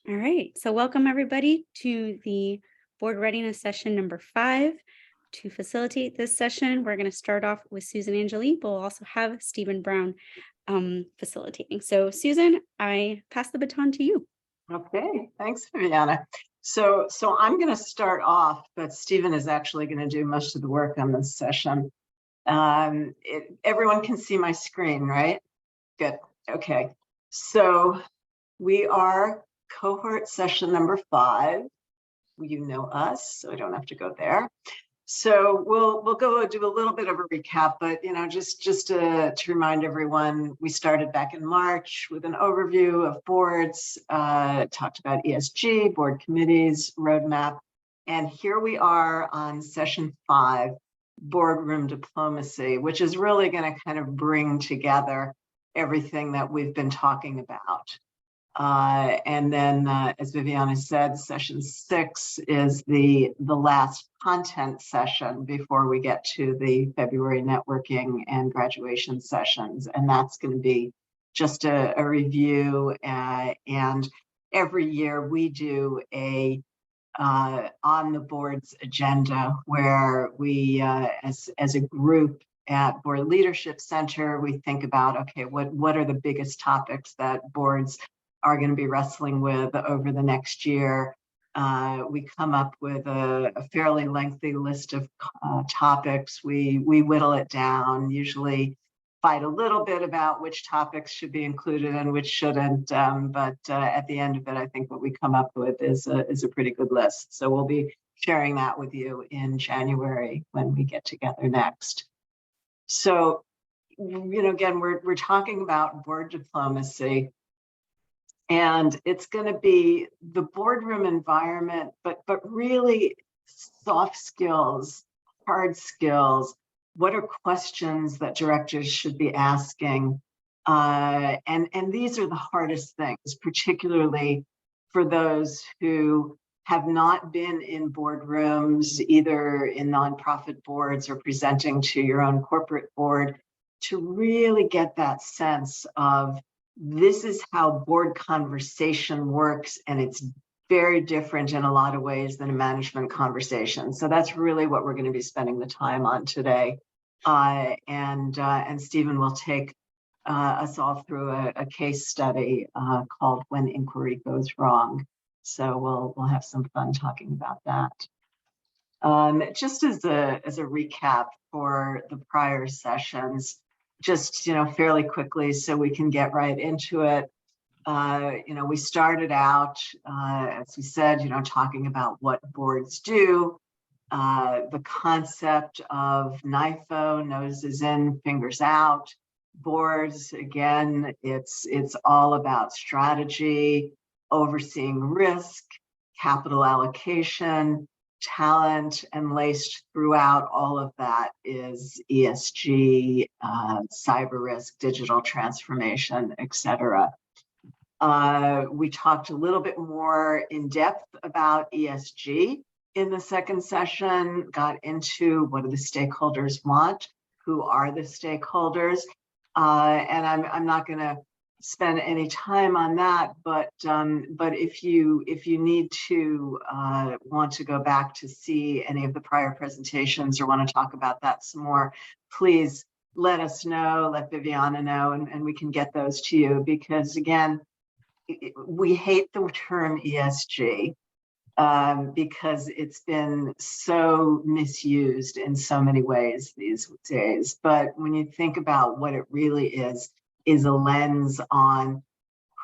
All right, so welcome everybody to the board readiness session number 5. To facilitate this session, we're going to start off with Susan Angeli, but we'll also have Stephen Brown facilitating. So Susan, I pass the baton to you. Okay, thanks, Viviana. So I'm going to start off, but Stephen is actually going to do most of the work on this session. Everyone can see my screen, right? Good. Okay. So we are cohort session number 5. You know us, so I don't have to go there. So we'll go do a little bit of a recap, but just to remind everyone, we started back in March with an overview of boards, talked about ESG, board committees, roadmap, and here we are on session 5, boardroom diplomacy, which is really going to kind of bring together everything that we've been talking about. And then, as Viviana said, session 6 is the last content session before we get to the February networking and graduation sessions. And that's going to be just a review. And every year we do a on the board's agenda where we, as a group at Board Leadership Center, we think about, okay, what are the biggest topics that boards are going to be wrestling with over the next year. We come up with a fairly lengthy list of topics. We whittle it down, usually fight a little bit about which topics should be included and which shouldn't. But at the end of it, I think what we come up with is a pretty good list. So we'll be sharing that with you in January when we get together next. So, again, we're talking about board diplomacy. And it's going to be the boardroom environment, but really soft skills, hard skills. What are questions that directors should be asking? And these are the hardest things, particularly for those who have not been in boardrooms, either in nonprofit boards or presenting to your own corporate board, to really get that sense of this is how board conversation works, and it's very different in a lot of ways than a management conversation. So that's really what we're going to be spending the time on today. And Stephen will take us all through a case study called When Inquiry Goes Wrong. So we'll have some fun talking about that. Just as a recap for the prior sessions, just fairly quickly so we can get right into it. We started out, as we said, talking about what boards do, the concept of NIFO, noses in, fingers out. Boards, again, it's all about strategy, overseeing risk, capital allocation, talent, and laced throughout all of that is ESG, cyber risk, digital transformation, etc. We talked a little bit more in depth about ESG in the second session, got into what do the stakeholders want, who are the stakeholders, and I'm not going to spend any time on that, but if you need to want to go back to see any of the prior presentations or want to talk about that some more, please let us know, let Viviana know, and we can get those to you, because again, we hate the term ESG because it's been so misused in so many ways these days. But when you think about what it really is a lens on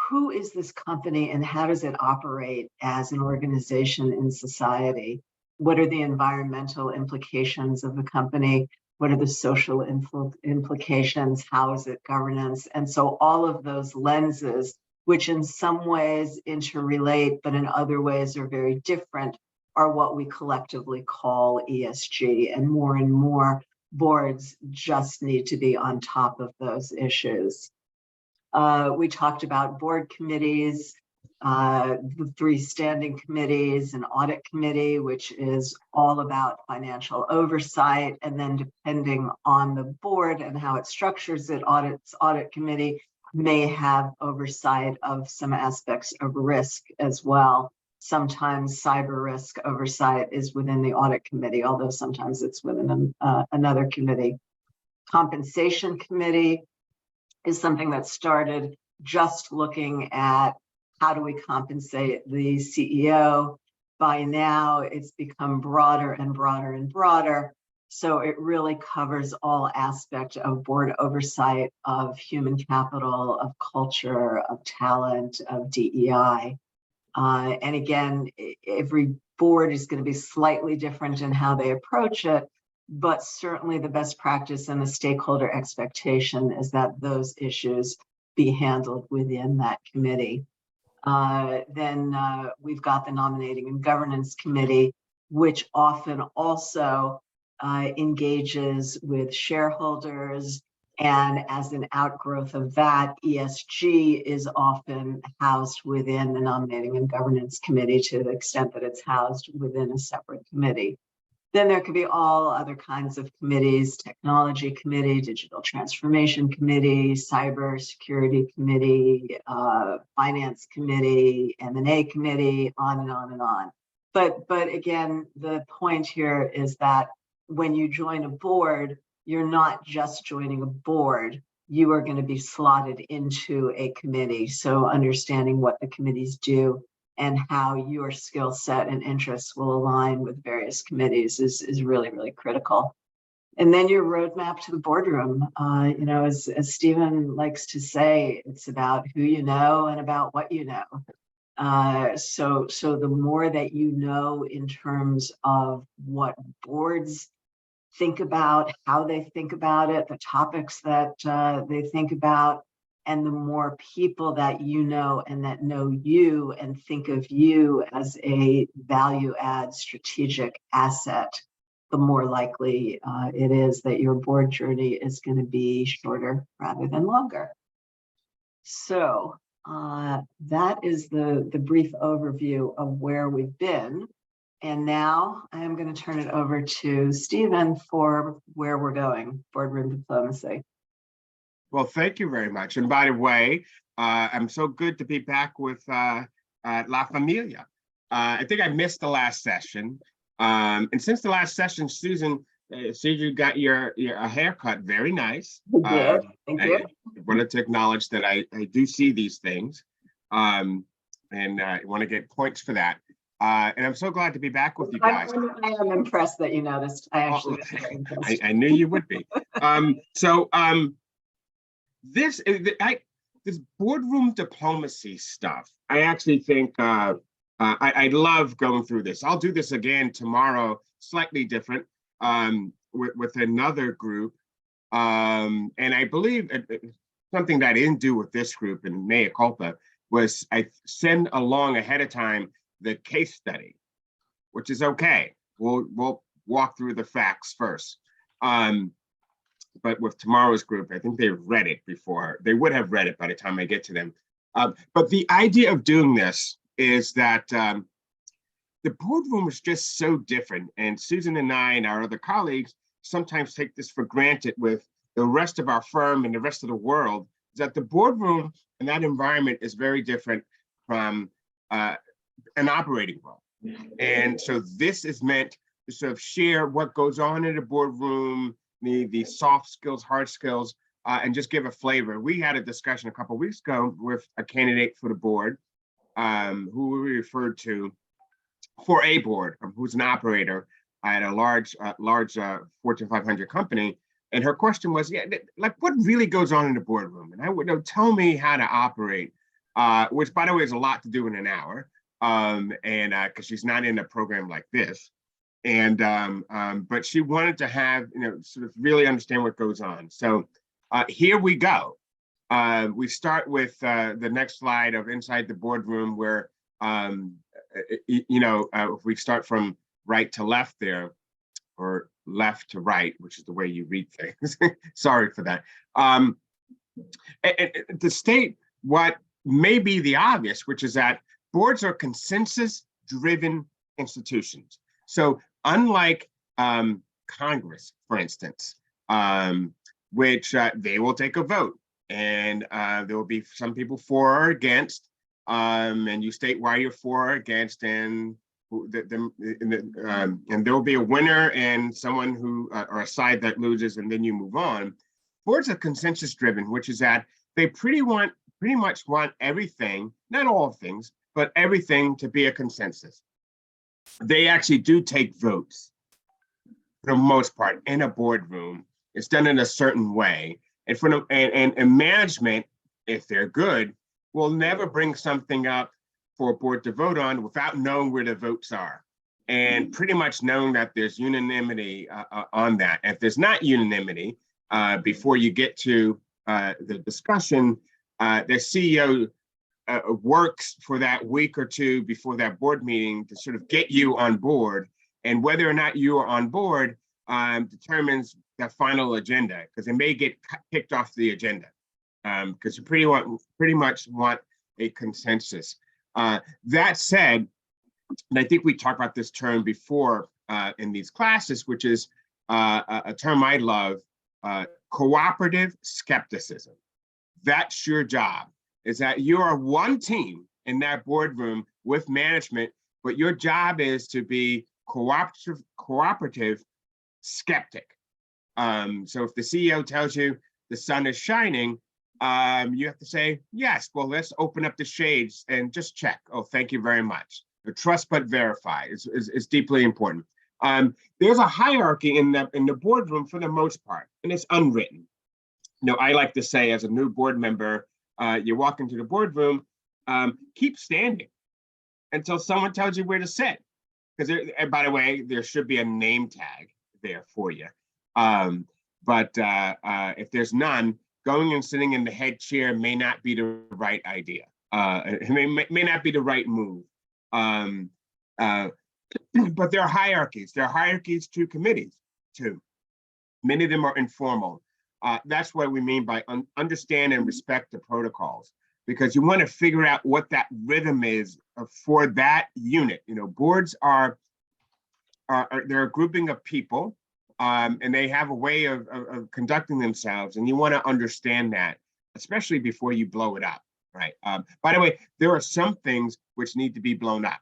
who is this company and how does it operate as an organization in society? What are the environmental implications of the company? What are the social implications? How is it governance? And so all of those lenses, which in some ways interrelate, but in other ways are very different, are what we collectively call ESG. And more boards just need to be on top of those issues. We talked about board committees, the 3 standing committees, an audit committee, which is all about financial oversight, and then depending on the board and how it structures it, audit committee, may have oversight of some aspects of risk as well. Sometimes cyber risk oversight is within the audit committee, although sometimes it's within another committee. Compensation committee is something that started just looking at how do we compensate the CEO. By now, it's become broader and broader and broader. So it really covers all aspects of board oversight, of human capital, of culture, of talent, of DEI. And again, every board is going to be slightly different in how they approach it, but certainly the best practice and the stakeholder expectation is that those issues be handled within that committee. Then we've got the nominating and governance committee, which often also engages with shareholders. And as an outgrowth of that, ESG is often housed within the nominating and governance committee to the extent that it's housed within a separate committee. Then there could be all other kinds of committees: technology committee, digital transformation committee, cyber security committee, finance committee, M&A committee, on and on and on. But again, the point here is that when you join a board, you're not just joining a board, you are going to be slotted into a committee. So understanding what the committees do and how your skill set and interests will align with various committees is really, really critical. And then your roadmap to the boardroom. As Stephen likes to say, it's about who you know and about what you know. So the more that you know in terms of what boards think about, how they think about it, the topics that they think about, and the more people that you know and that know you and think of you as a value add strategic asset, the more likely it is that your board journey is going to be shorter rather than longer. So that is the brief overview of where we've been. And now I am going to turn it over to Stephen for where we're going, boardroom diplomacy. Well, thank you very much. And by the way, I'm so good to be back with La Familia. I think I missed the last session. And since the last session, Susan, you got your haircut. Very nice. Thank you. I wanted to acknowledge that I do see these things. And I want to get points for that. And I'm so glad to be back with you guys. I am impressed that you noticed. I knew you would be. This boardroom diplomacy stuff, I actually think I love going through this. I'll do this again tomorrow, slightly different, with another group. And I believe something that I didn't do with this group in mea culpa was I send along ahead of time the case study, which is okay. We'll walk through the facts first. But with tomorrow's group, I think they've read it before. They would have read it by the time I get to them. But the idea of doing this is that the boardroom is just so different. And Susan and I and our other colleagues sometimes take this for granted with the rest of our firm and the rest of the world, is that the boardroom and that environment is very different from an operating role. And so this is meant to sort of share what goes on in the boardroom, the soft skills, hard skills, and just give a flavor. We had a discussion a couple of weeks ago with a candidate for the board who we referred to for a board, who's an operator at a large Fortune 500 company. And her question was, like, what really goes on in the boardroom? And I would know, tell me how to operate, which, by the way, is a lot to do in an hour, and because she's not in a program like this. And but she wanted to have, sort of really understand what goes on. So here we go. We start with the next slide of inside the boardroom, where if we start from right to left there, or left to right, which is the way you read things. Sorry for that. And to state what may be the obvious, which is that boards are consensus-driven institutions. So unlike Congress, for instance, which they will take a vote. and there will be some people for or against, and you state why you're for or against, and and there will be a winner and someone who or a side that loses, and then you move on. Boards are consensus driven, which is that they pretty much want everything, not all things, but everything to be a consensus. They actually do take votes for the most part in a boardroom. It's done in a certain way. And for the, and management, if they're good, will never bring something up for a board to vote on without knowing where the votes are, and pretty much knowing that there's unanimity on that. If there's not unanimity, before you get to the discussion, the CEO works for that week or two before that board meeting to sort of get you on board. And whether or not you are on board determines the final agenda, because it may get kicked off the agenda, because you pretty much want a consensus. That said, and I think we talked about this term before in these classes, which is a term I love, cooperative skepticism. That's your job, is that you are one team in that boardroom with management, but your job is to be cooperative skeptic. So if the CEO tells you the sun is shining, you have to say, yes, well, let's open up the shades and just check. Oh, thank you very much. The trust but verify is deeply important. There's a hierarchy in the boardroom for the most part, and it's unwritten. I like to say, as a new board member, you walk into the boardroom, keep standing until someone tells you where to sit. Because, by the way, there should be a name tag there for you. But if there's none, going and sitting in the head chair may not be the right idea. It may not be the right move. But there are hierarchies. There are hierarchies to committees, too. Many of them are informal. That's what we mean by understand and respect the protocols, because you want to figure out what that rhythm is for that unit. Boards are they're a grouping of people, and they have a way of conducting themselves, and you want to understand that, especially before you blow it up, right? By the way, there are some things which need to be blown up.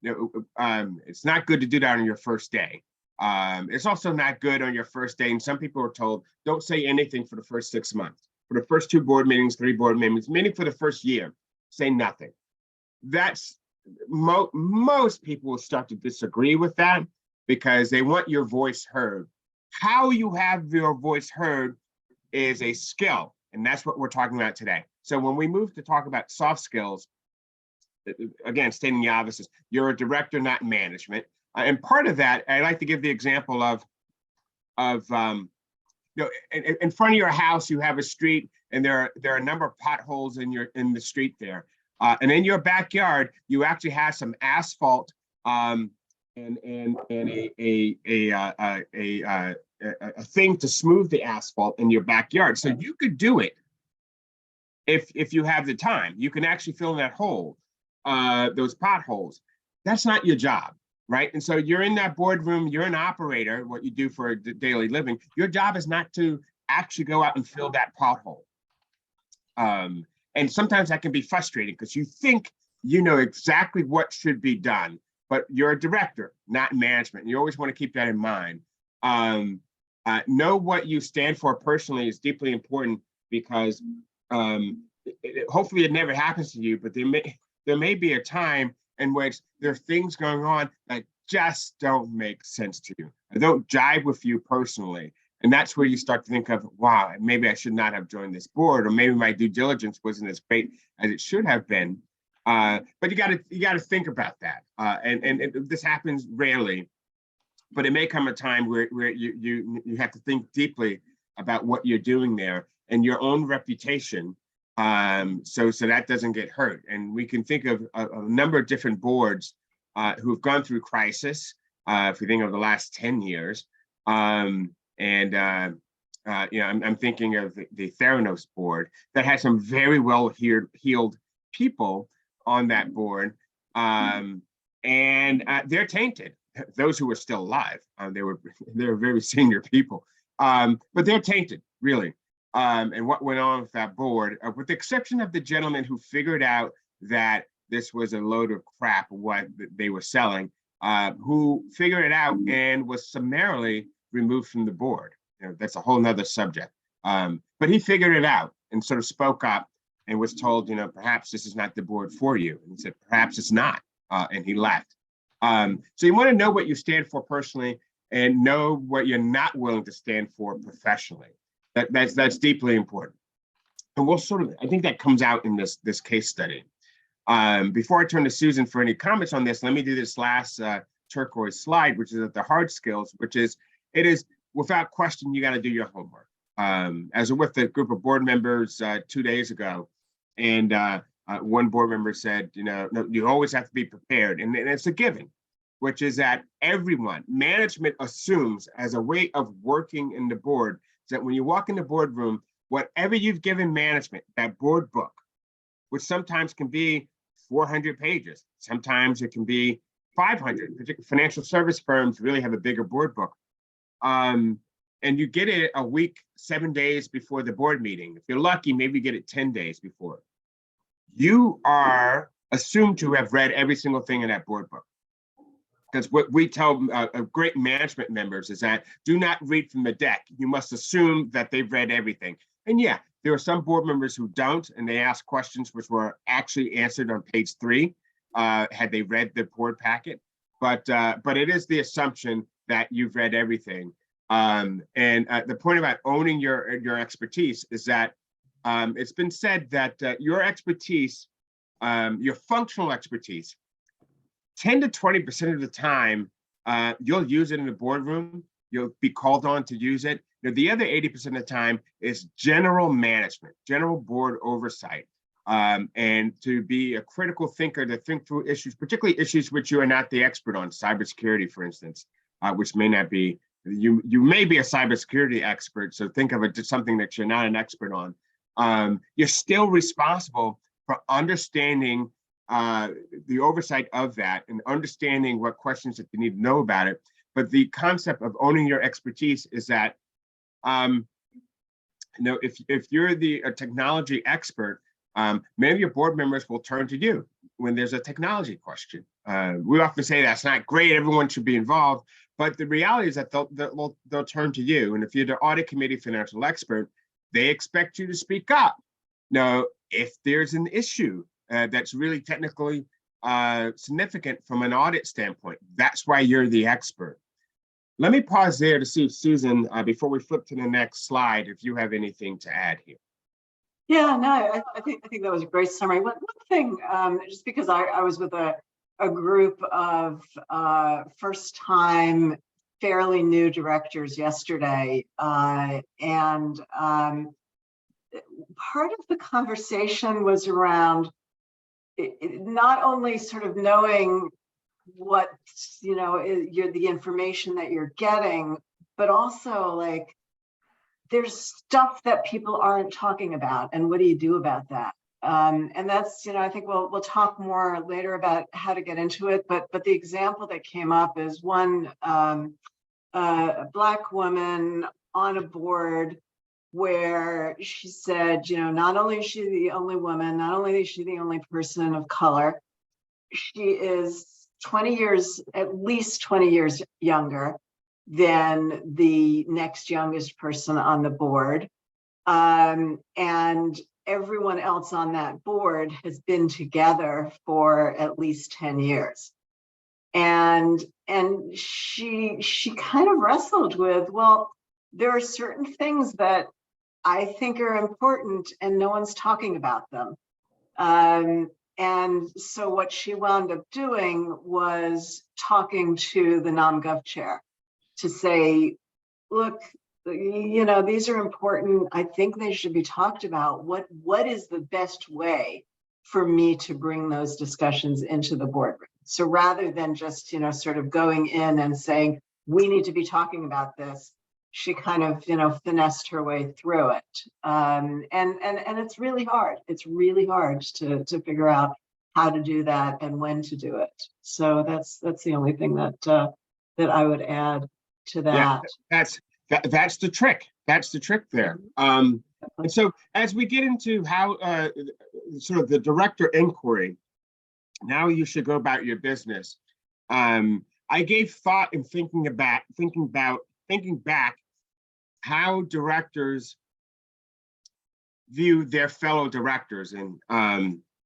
It's not good to do that on your first day. It's also not good on your first day, and some people are told, don't say anything for the first 6 months. For the first 2 board meetings, 3 board meetings, meaning for the first year, say nothing. That's most people will start to disagree with that, because they want your voice heard. How you have your voice heard is a skill, and that's what we're talking about today. So when we move to talk about soft skills, again, stating the obvious, you're a director, not management. And part of that, I like to give the example of in front of your house, you have a street, and there are a number of potholes in the street there. And in your backyard, you actually have some asphalt and a thing to smooth the asphalt in your backyard. So you could do it if you have the time. You can actually fill in that hole, those potholes. That's not your job, right? And so you're in that boardroom, you're an operator, what you do for a daily living. Your job is not to actually go out and fill that pothole. And sometimes that can be frustrating, because you think you know exactly what should be done, but you're a director, not management. You always want to keep that in mind. Know what you stand for personally is deeply important, because hopefully it never happens to you, but there may be a time in which there are things going on that just don't make sense to you. They don't jive with you personally. And that's where you start to think of, wow, maybe I should not have joined this board, or maybe my due diligence wasn't as great as it should have been. But you gotta think about that. And this happens rarely, but it may come a time where you have to think deeply about what you're doing there and your own reputation, so that doesn't get hurt. And we can think of a number of different boards who've gone through crisis, if we think of the last 10 years. I'm thinking of the Theranos board that had some very well-heeled people on that board, and they're tainted. Those who are still alive, they were very senior people, but they're tainted, really. and what went on with that board, with the exception of the gentleman who figured out that this was a load of crap, what they were selling, who figured it out and was summarily removed from the board. You know, that's a whole nother subject. But he figured it out and sort of spoke up and was told, you know, perhaps this is not the board for you. And he said, perhaps it's not, and he left. So you want to know what you stand for personally and know what you're not willing to stand for professionally. That's deeply important. And we'll sort of, I think that comes out in this case study. Before I turn to Susan for any comments on this, let me do this last turquoise slide, which is at the hard skills, which is, it is without question, you got to do your homework. As with a group of board members 2 days ago, and one board member said, you know, no, you always have to be prepared. And it's a given, which is that everyone, management assumes as a way of working in the board, that when you walk in the boardroom, whatever you've given management, that board book, which sometimes can be 400 pages, sometimes it can be 500. Particularly financial service firms really have a bigger board book. And you get it a week, 7 days before the board meeting. If you're lucky, maybe you get it 10 days before. You are assumed to have read every single thing in that board book. Because what we tell great management members is that do not read from the deck. You must assume that they've read everything. And yeah, there are some board members who don't, and they ask questions which were actually answered on page 3, had they read the board packet. But it is the assumption that you've read everything. And the point about owning your expertise is that it's been said that your expertise, your functional expertise, 10 to 20% of the time, you'll use it in the boardroom. You'll be called on to use it. Now, the other 80% of the time is general management, general board oversight, and to be a critical thinker, to think through issues, particularly issues which you are not the expert on, cybersecurity, for instance, which may not be, you may be a cybersecurity expert, so think of it as something that you're not an expert on. You're still responsible for understanding the oversight of that and understanding what questions that you need to know about it. But the concept of owning your expertise is that, you know, if you're the technology expert, many of your board members will turn to you when there's a technology question. We often say that's not great, everyone should be involved, but the reality is that they'll turn to you. And if you're the audit committee financial expert, they expect you to speak up. Now, if there's an issue that's really technically significant from an audit standpoint, that's why you're the expert. Let me pause there to see if Susan, before we flip to the next slide, if you have anything to add here. Yeah, no, I think that was a great summary. One thing, just because I was with a group of first-time, fairly new directors yesterday, and part of the conversation was around not only sort of knowing what, you know, the information that you're getting, but also like there's stuff that people aren't talking about, and what do you do about that? And that's, you know, I think we'll talk more later about how to get into it, but the example that came up is one a Black woman on a board where she said, you know, not only is she the only woman, not only is she the only person of color, she is 20 years, at least 20 years younger than the next youngest person on the board. And everyone else on that board has been together for at least 10 years. And she kind of wrestled with, well, there are certain things that I think are important and no one's talking about them. And so what she wound up doing was talking to the NomGov chair to say, look, you know, these are important. I think they should be talked about. What is the best way for me to bring those discussions into the boardroom? So rather than just, you know, sort of going in and saying, we need to be talking about this, she kind of, you know, finessed her way through it. And it's really hard. It's really hard to figure out how to do that and when to do it. So that's the only thing that I would add to that. Yeah, that's the trick. That's the trick there. And so as we get into how sort of the director inquiry, now you should go about your business. I gave thought in thinking back how directors view their fellow directors, and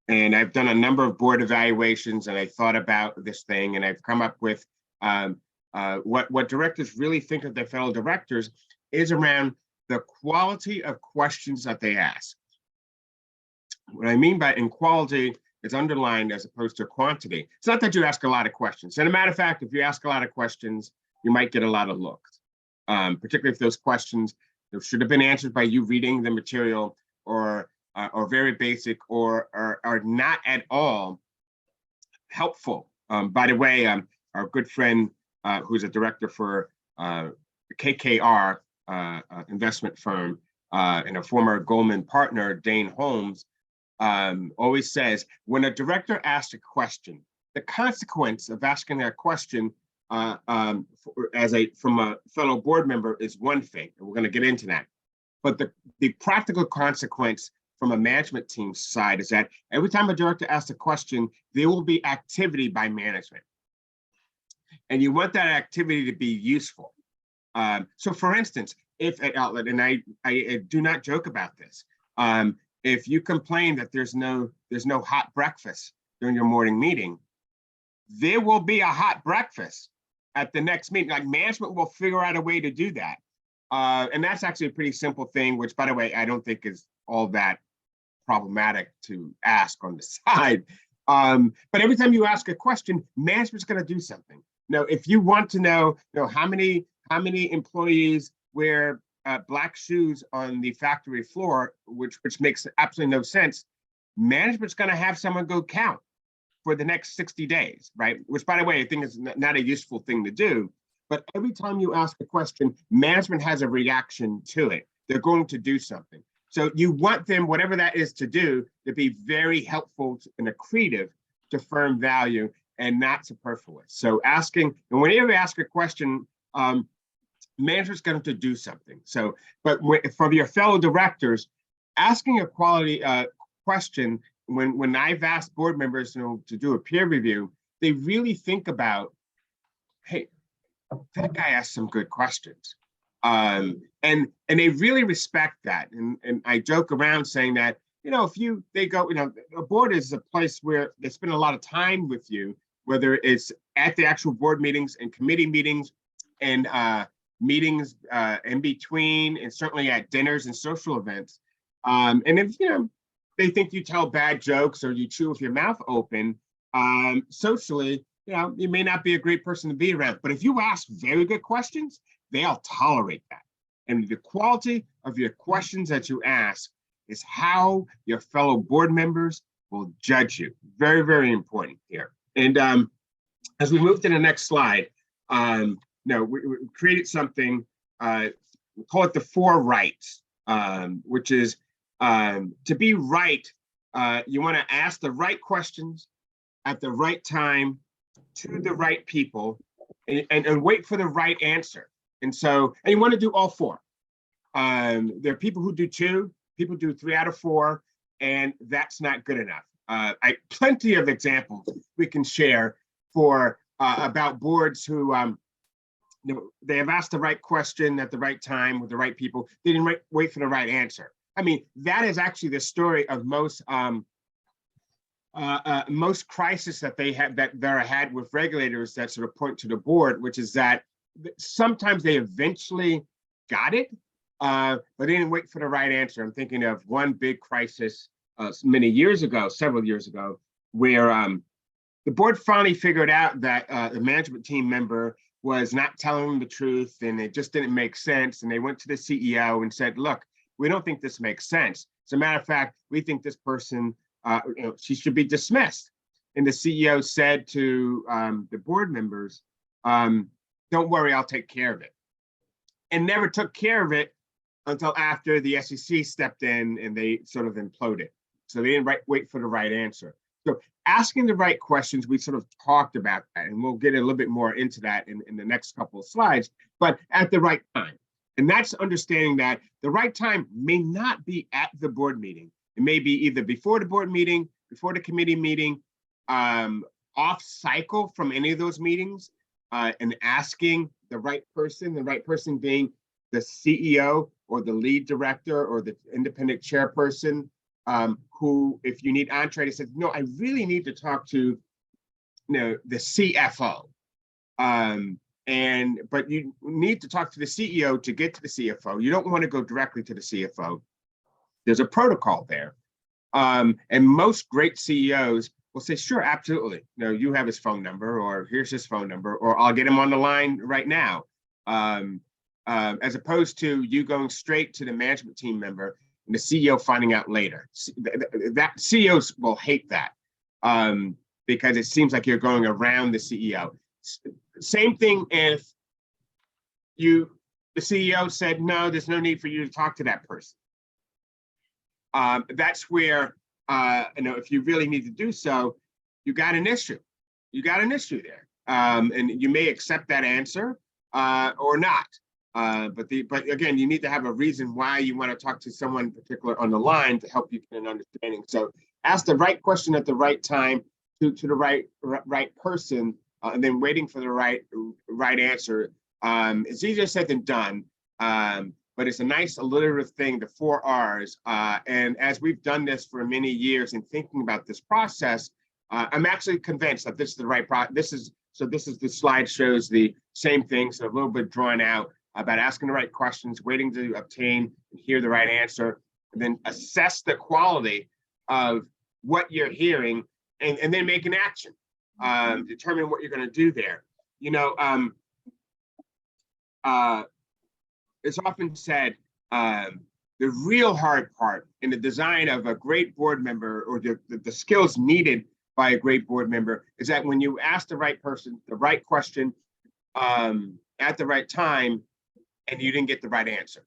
I've done a number of board evaluations, and I thought about this thing, and I've come up with what directors really think of their fellow directors is around the quality of questions that they ask. What I mean by in quality is underlined as opposed to quantity. It's not that you ask a lot of questions. And a matter of fact, if you ask a lot of questions, you might get a lot of looks, particularly if those questions should have been answered by you reading the material, or very basic, or are not at all helpful. By the way, our good friend who's a director for KKR investment firm and a former Goldman partner, Dane Holmes, always says, when a director asks a question, the consequence of asking that question from a fellow board member is one thing, and we're going to get into that. But the practical consequence from a management team side is that every time a director asks a question, there will be activity by management. And you want that activity to be useful. So for instance, if an outlet, and I do not joke about this, if you complain that there's no hot breakfast during your morning meeting, there will be a hot breakfast at the next meeting. Like, management will figure out a way to do that. And that's actually a pretty simple thing, which, by the way, I don't think is all that problematic to ask on the side. But every time you ask a question, management's going to do something. Now, if you want to know, how many employees wear black shoes on the factory floor, which makes absolutely no sense, management's going to have someone go count for the next 60 days, right? Which, by the way, I think is not a useful thing to do. But every time you ask a question, management has a reaction to it. They're going to do something. So you want them, whatever that is to do, to be very helpful and accretive to firm value and not superfluous. So asking, and whenever you ask a question, management's going to do something. So, but for your fellow directors, asking a quality question, when I've asked board members to do a peer review, they really think about, hey, that guy asked some good questions. And they really respect that. And I joke around saying that, a board is a place where they spend a lot of time with you, whether it's at the actual board meetings and committee meetings and meetings in between, and certainly at dinners and social events. And if, they think you tell bad jokes or you chew with your mouth open, socially, you may not be a great person to be around. But if you ask very good questions, they'll tolerate that. And the quality of your questions that you ask is how your fellow board members will judge you. Very, very important here. And as we move to the next slide, we created something, we call it the 4 rights, which is to be right, you want to ask the right questions at the right time to the right people, and wait for the right answer. And you want to do all 4. There are people who do 2, people do 3 out of 4, and that's not good enough. Plenty of examples we can share for about boards who they have asked the right question at the right time with the right people. They didn't wait for the right answer. I mean, that is actually the story of most crises that they have that are had with regulators that sort of point to the board, which is that sometimes they eventually got it, but they didn't wait for the right answer. I'm thinking of one big crisis several years ago, where the board finally figured out that the management team member was not telling them the truth, and it just didn't make sense. And they went to the CEO and said, look, we don't think this makes sense. As a matter of fact, we think this person, she should be dismissed. And the CEO said to the board members, don't worry, I'll take care of it. And never took care of it until after the SEC stepped in and they sort of imploded. So they didn't wait for the right answer. So asking the right questions, we sort of talked about that, and we'll get a little bit more into that in the next couple of slides, but at the right time. And that's understanding that the right time may not be at the board meeting. It may be either before the board meeting, before the committee meeting, off cycle from any of those meetings, and asking the right person being the CEO or the lead director or the independent chairperson, who, if you need entree, says, no, I really need to talk to, the CFO. But you need to talk to the CEO to get to the CFO. You don't want to go directly to the CFO. There's a protocol there. And most great CEOs will say, sure, absolutely. You have his phone number, or here's his phone number, or I'll get him on the line right now. As opposed to you going straight to the management team member and the CEO finding out later. That CEOs will hate that, because it seems like you're going around the CEO. Same thing if the CEO said, no, there's no need for you to talk to that person. That's where, if you really need to do so, you got an issue. You got an issue there. And you may accept that answer or not. But again, you need to have a reason why you want to talk to someone in particular on the line to help you get an understanding. So ask the right question at the right time to the right person, and then waiting for the right answer. It's easier said than done, but it's a nice alliterative thing, the 4 R's. And as we've done this for many years and thinking about this process, I'm actually convinced that this is the right process. This is the slide shows the same thing, so a little bit drawn out about asking the right questions, waiting to obtain and hear the right answer, and then assess the quality of what you're hearing, and then make an action. Determine what you're going to do there. It's often said, the real hard part in the design of a great board member, or the skills needed by a great board member, is that when you ask the right person the right question at the right time, and you didn't get the right answer,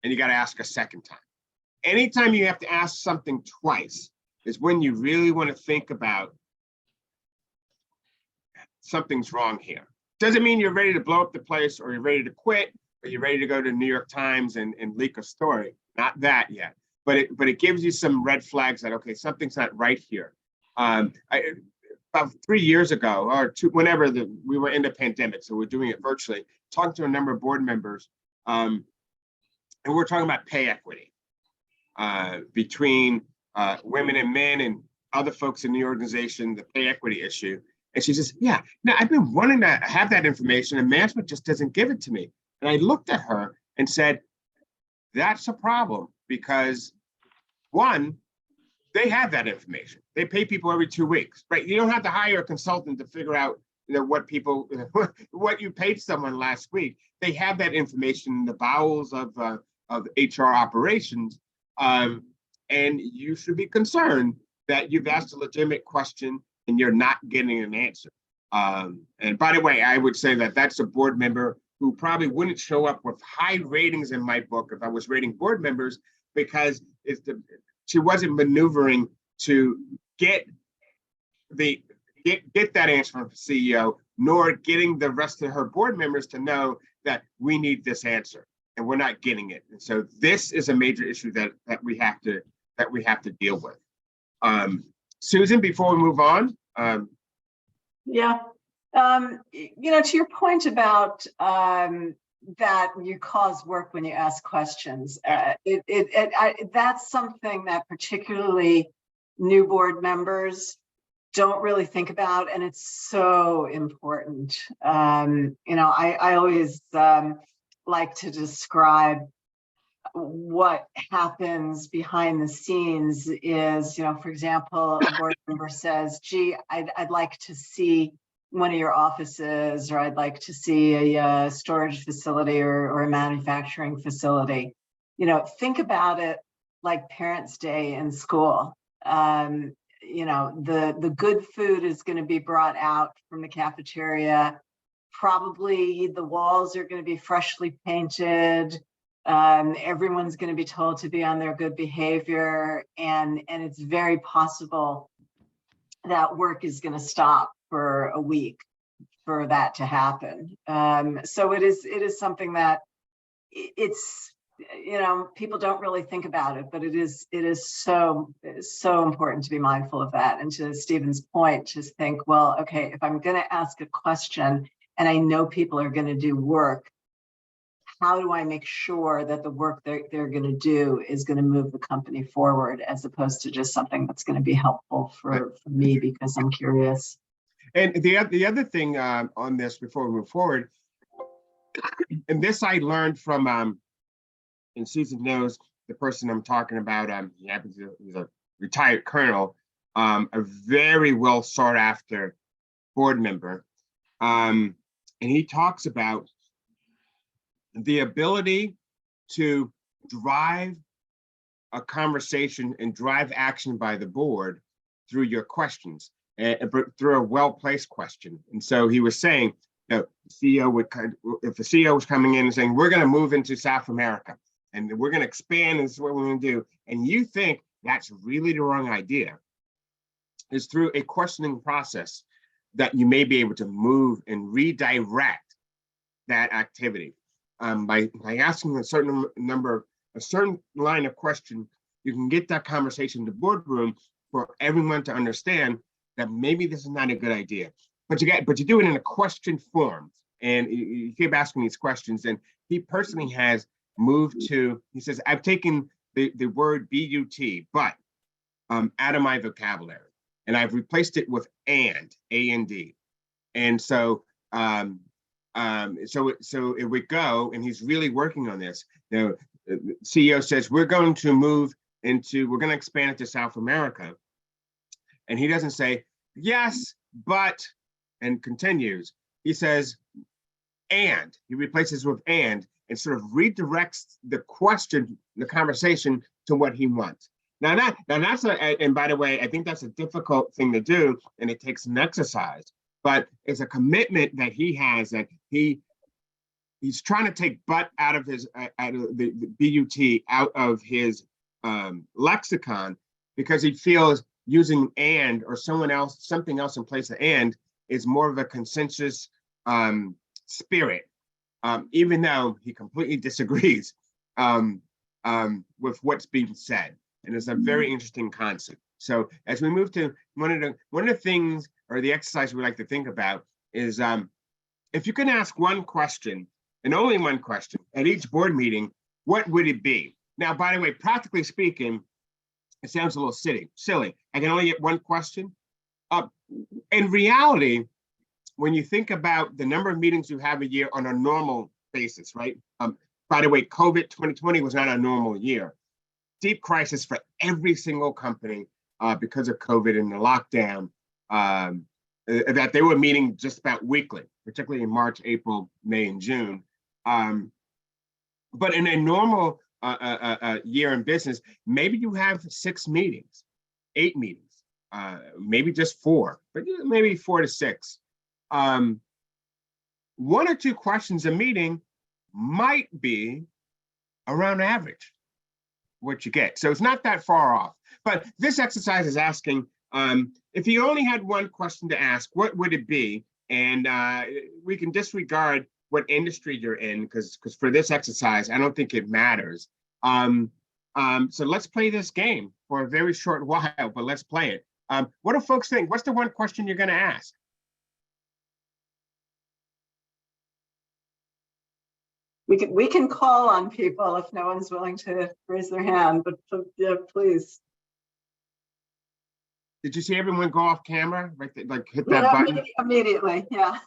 and you got to ask a second time. Anytime you have to ask something twice is when you really want to think about something's wrong here. Doesn't mean you're ready to blow up the place, or you're ready to quit, or you're ready to go to New York Times and leak a story. Not that yet, but it gives you some red flags that, okay, something's not right here. About 3 years ago, or 2, whenever we were in the pandemic, so we're doing it virtually, talking to a number of board members, and we're talking about pay equity between women and men and other folks in the organization, the pay equity issue. And she says, yeah, now I've been wanting to have that information, and management just doesn't give it to me. And I looked at her and said, that's a problem, because one, they have that information. They pay people every 2 weeks, right? You don't have to hire a consultant to figure out what you paid someone last week. They have that information in the bowels of HR operations, and you should be concerned that you've asked a legitimate question and you're not getting an answer. And by the way, I would say that that's a board member who probably wouldn't show up with high ratings in my book if I was rating board members, because she wasn't maneuvering to get that answer from the CEO, nor getting the rest of her board members to know that we need this answer and we're not getting it. And so this is a major issue that we have to deal with. Susan, before we move on. Yeah. To your point about that you cause work when you ask questions, that's something that particularly new board members don't really think about, and it's so important. I always like to describe what happens behind the scenes is, for example, a board member says, gee, I'd like to see one of your offices, or I'd like to see a storage facility or a manufacturing facility. Think about it like Parents' Day in school. The good food is going to be brought out from the cafeteria. Probably the walls are going to be freshly painted. Everyone's going to be told to be on their good behavior, and it's very possible that work is going to stop for a week for that to happen. So it is something that it's, you know, people don't really think about it, but it is so important to be mindful of that. And to Stephen's point, just think, well, okay, if I'm going to ask a question and I know people are going to do work, how do I make sure that the work they're going to do is going to move the company forward, as opposed to just something that's going to be helpful for me because I'm curious. And the other thing on this before we move forward, and this I learned from, and Susan knows the person I'm talking about. He happens to, he's a retired colonel, a very well sought after board member. And he talks about the ability to drive a conversation and drive action by the board through your questions, and through a well-placed question. And so he was saying, the CEO would, if the CEO was coming in and saying, we're going to move into South America and we're going to expand, and this is what we're going to do, and you think that's really the wrong idea, is through a questioning process that you may be able to move and redirect that activity. By asking a certain line of question, you can get that conversation in the boardroom for everyone to understand that maybe this is not a good idea. But you do it in a question form, and you keep asking these questions. And he personally has moved to, he says, I've taken the word B-U-T, but out of my vocabulary, and I've replaced it with and, A-N-D. And so so it would go, and he's really working on this. The CEO says, we're going to expand it to South America. And he doesn't say, yes, but, and continues. He says, and, he replaces with and sort of redirects the question, the conversation, to what he wants. Now that's and by the way, I think that's a difficult thing to do, and it takes an exercise. But it's a commitment that he has, that he's trying to take but out of his the BUT out of his lexicon, because he feels using and or something else in place of and is more of a consensus spirit, even though he completely disagrees with what's being said. And it's a very interesting concept. So as we move to one of the things, or the exercise we like to think about, is if you can ask one question, and only one question, at each board meeting, what would it be? Now, by the way, practically speaking, it sounds a little silly. I can only get one question. In reality, when you think about the number of meetings you have a year on a normal basis, right? By the way, COVID 2020 was not a normal year. Deep crisis for every single company because of COVID and the lockdown, that they were meeting just about weekly, particularly in March, April, May, and June. But in a normal year in business, maybe you have 6 meetings, 8 meetings, maybe just 4, but maybe 4 to 6. 1 or 2 questions a meeting might be around average what you get. So it's not that far off. But this exercise is asking, if you only had 1 question to ask, what would it be? And we can disregard what industry you're in, because for this exercise, I don't think it matters. So let's play this game for a very short while, but let's play it. What do folks think? What's the 1 question you're going to ask? We can call on people if no one's willing to raise their hand, but yeah, please. Did you see everyone go off camera? Like hit that button? Immediately, yeah.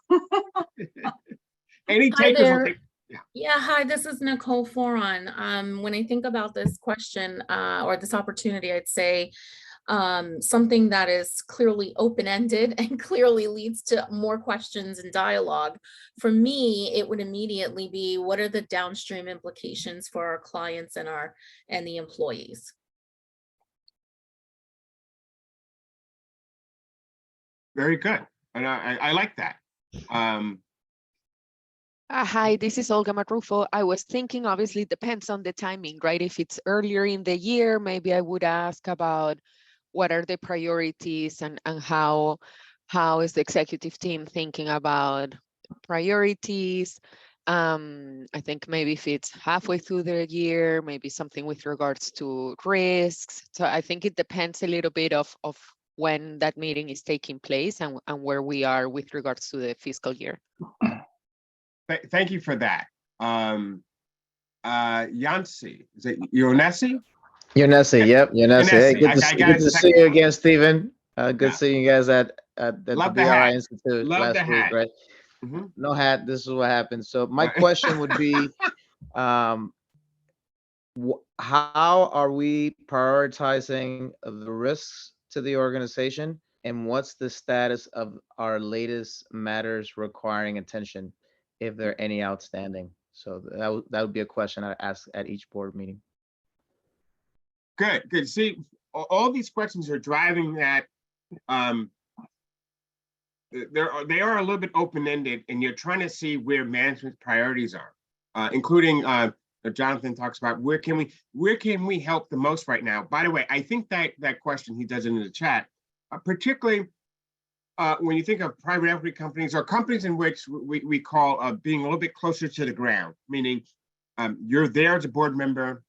Any Hi takers? there. Yeah, hi, this is Nicole Foron. When I think about this question or this opportunity, I'd say something that is clearly open-ended and clearly leads to more questions and dialogue. For me, it would immediately be, what are the downstream implications for our clients and the employees? Very good. And I like that. Hi, this is Olga Marrufo. I was thinking, obviously, it depends on the timing, right? If it's earlier in the year, maybe I would ask about what are the priorities and how is the executive team thinking about priorities, I think maybe if it's halfway through the year, maybe something with regards to risks. So I think it depends a little bit of when that meeting is taking place and where we are with regards to the fiscal year. Thank you for that. Yancy, is it Ionesi? Ionesi, yep, Ionesi. Hey, Ionesi. good I got good his to see second you one. again, Stephen. Good Yeah. seeing you guys at the Love the BRI hat. Institute Love the last week, hat. right? Mhm. No hat. This is what happened. So my question would be, how are we prioritizing the risks to the organization, and what's the status of our latest matters requiring attention, if there are any outstanding? So that would be a question I ask at each board meeting. Good. See, all these questions are driving that. They are a little bit open-ended, and you're trying to see where management's priorities are, including Jonathan talks about where can we help the most right now. By the way, I think that question, he does it in the chat, particularly when you think of private equity companies or companies in which we call being a little bit closer to the ground, meaning you're there as a board member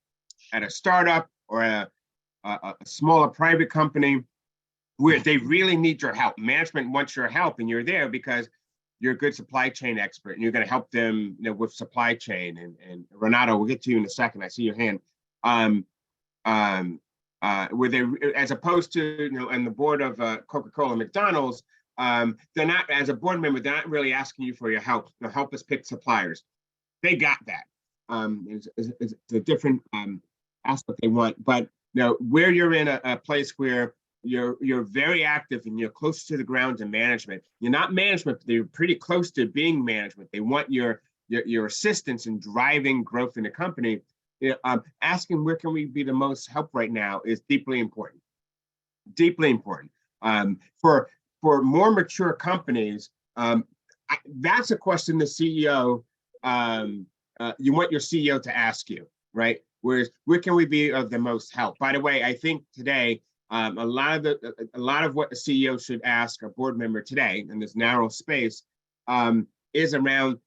at a startup or a smaller private company where they really need your help. Management wants your help, and you're there because you're a good supply chain expert, and you're going to help them, with supply chain. And Renato, we'll get to you in a second. I see your hand. Where they, as opposed to, on the board of Coca-Cola, McDonald's, they're not, as a board member, they're not really asking you for your help. Help us pick suppliers. They got that. It's a different aspect they want, but where you're in a place where you're very active and you're close to the ground in management. You're not management, but you're pretty close to being management. They want your assistance in driving growth in the company. Asking where can we be the most help right now is deeply important. Deeply important. For more mature companies, that's a question the CEO, you want your CEO to ask you, right? Whereas where can we be of the most help? By the way, I think today, a lot of what the CEO should ask a board member today in this narrow space is around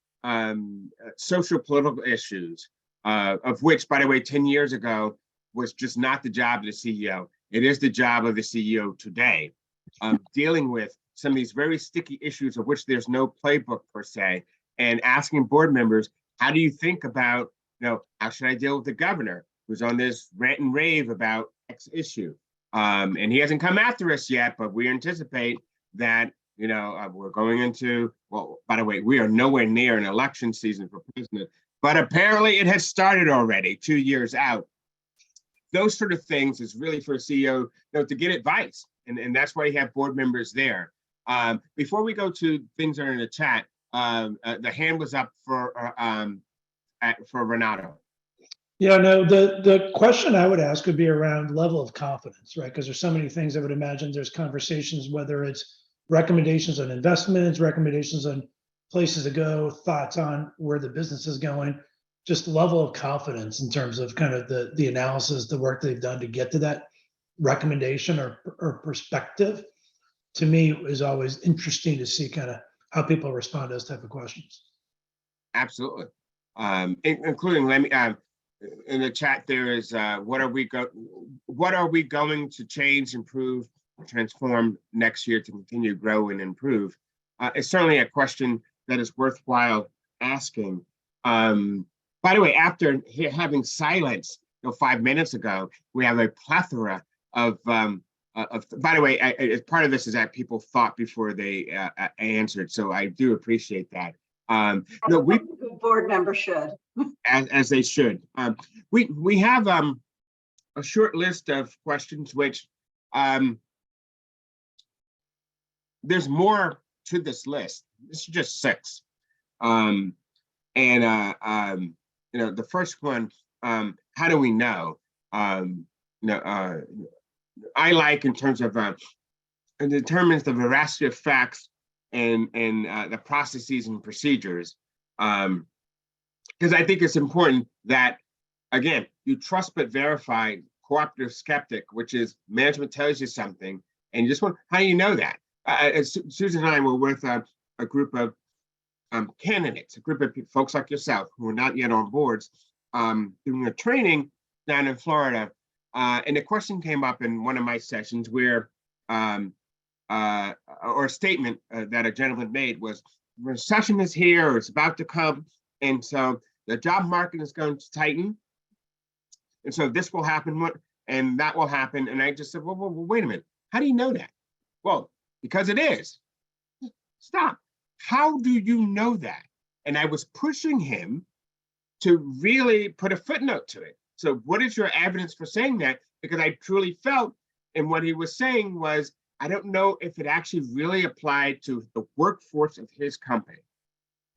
social political issues, of which, by the way, 10 years ago was just not the job of the CEO. It is the job of the CEO today, dealing with some of these very sticky issues of which there's no playbook per se, and asking board members, how do you think about, how should I deal with the governor who's on this rant and rave about X issue? And he hasn't come after us yet, but we anticipate that, we're going into, well, by the way, we are nowhere near an election season for president, but apparently it has started already 2 years out. Those sort of things is really for a CEO, to get advice. And that's why you have board members there. Before we go to things that are in the chat, the hand was up for Renato. Yeah, no, the question I would ask would be around level of confidence, right? Because there's so many things I would imagine there's conversations, whether it's recommendations on investments, recommendations on places to go, thoughts on where the business is going, just level of confidence in terms of kind of the analysis, the work they've done to get to that recommendation or perspective. To me, is always interesting to see kind of how people respond to those type of questions. Absolutely. Including, let me, in the chat, there is what are we going to change, improve, transform next year to continue to grow and improve? It's certainly a question that is worthwhile asking. By the way, after having silence 5 minutes ago, we have a plethora of by the way, part of this is that people thought before they answered, so I do appreciate that. We board member should, as they should. We have a short list of questions, which there's more to this list. This is just 6, and the first one, how do we know? I like, in terms of it determines the veracity of facts and the processes and procedures, because I think it's important that, again, you trust but verify, cooperative skeptic, which is management tells you something and you just want, how do you know that? Susan and I were with a group of candidates, a group of folks like yourself who are not yet on boards, doing a training down in Florida. And the question came up in one of my sessions where, or a statement that a gentleman made was, recession is here, or it's about to come. And so the job market is going to tighten. And so this will happen, and that will happen. And I just said, well, wait a minute. How do you know that? Well, because it is. Stop. How do you know that? And I was pushing him to really put a footnote to it. So what is your evidence for saying that? Because I truly felt, and what he was saying was, I don't know if it actually really applied to the workforce of his company.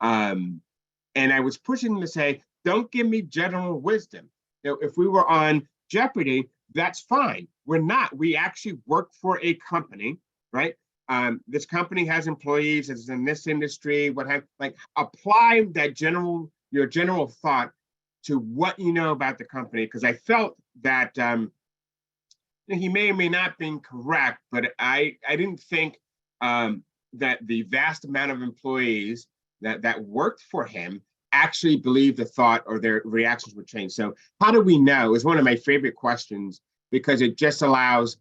And I was pushing him to say, don't give me general wisdom. You know, if we were on Jeopardy, that's fine. We're not. We actually work for a company, right? This company has employees, it's in this industry, what have, like, apply that your general thought to what you know about the company. Because I felt that he may or may not have been correct, but I didn't think that the vast amount of employees that worked for him actually believed the thought or their reactions would change. So how do we know? Is one of my favorite questions, because it just allows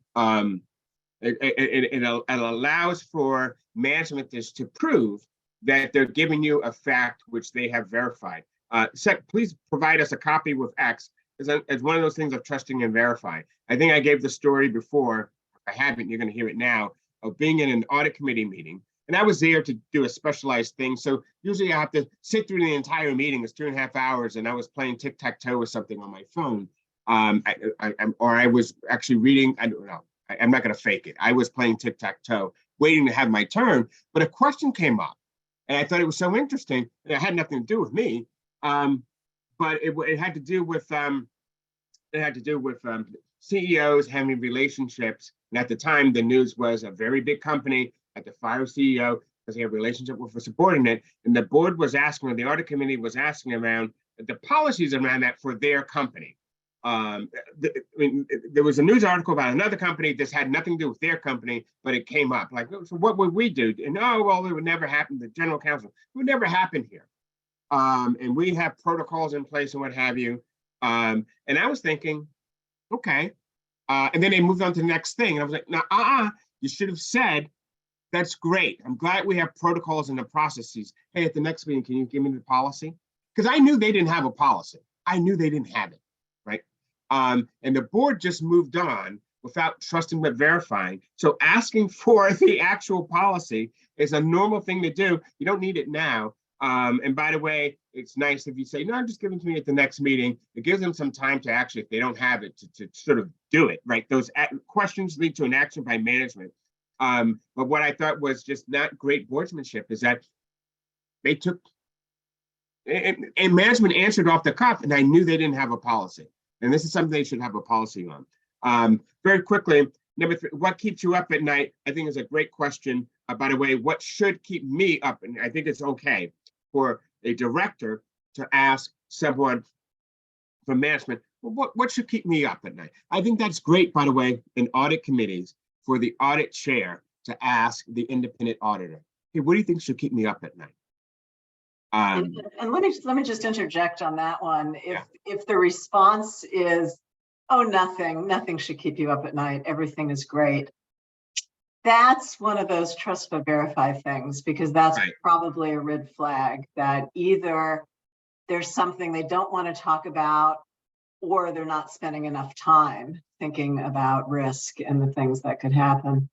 it allows for management to prove that they're giving you a fact which they have verified. Please provide us a copy with X as one of those things of trusting and verifying. I think I gave the story before. If I haven't, you're going to hear it now, of being in an audit committee meeting. And I was there to do a specialized thing. So usually I have to sit through the entire meeting. It's 2.5 hours, and I was playing tic-tac-toe or something on my phone. Or I was actually reading, I don't know. I'm not going to fake it. I was playing tic-tac-toe, waiting to have my turn, but a question came up, and I thought it was so interesting. And it had nothing to do with me, but it had to do with CEOs having relationships. And at the time, the news was a very big company had to fire a CEO because he had a relationship with a subordinate, and the board was asking, or the audit committee was asking around the policies around that for their company. There was a news article about another company. This had nothing to do with their company, but it came up like, so what would we do? And oh, well, it would never happen. The general counsel, it would never happen here. And we have protocols in place and what have you. And I was thinking, okay. And then they moved on to the next thing. And I was like, no, you should have said, that's great. I'm glad we have protocols and the processes. Hey, at the next meeting, can you give me the policy? Because I knew they didn't have a policy. I knew they didn't have it, right? And the board just moved on without trusting but verifying. So asking for the actual policy is a normal thing to do. You don't need it now. And by the way, it's nice if you say, no, just give it to me at the next meeting. It gives them some time to actually, if they don't have it, to sort of do it, right? Those questions lead to an action by management. But what I thought was just not great boardsmanship is that they took, and management answered off the cuff, and I knew they didn't have a policy. And this is something they should have a policy on. Very quickly, number 3, what keeps you up at night? I think is a great question. By the way, what should keep me up? And I think it's okay for a director to ask someone from management, well, what should keep me up at night? I think that's great, by the way, in audit committees, for the audit chair to ask the independent auditor, hey, what do you think should keep me up at night? And let me just interject on that one. If the response is, oh, nothing should keep you up at night, everything is great, that's one of those trust but verify things, because that's right. Probably a red flag that either there's something they don't want to talk about, or they're not spending enough time thinking about risk and the things that could happen.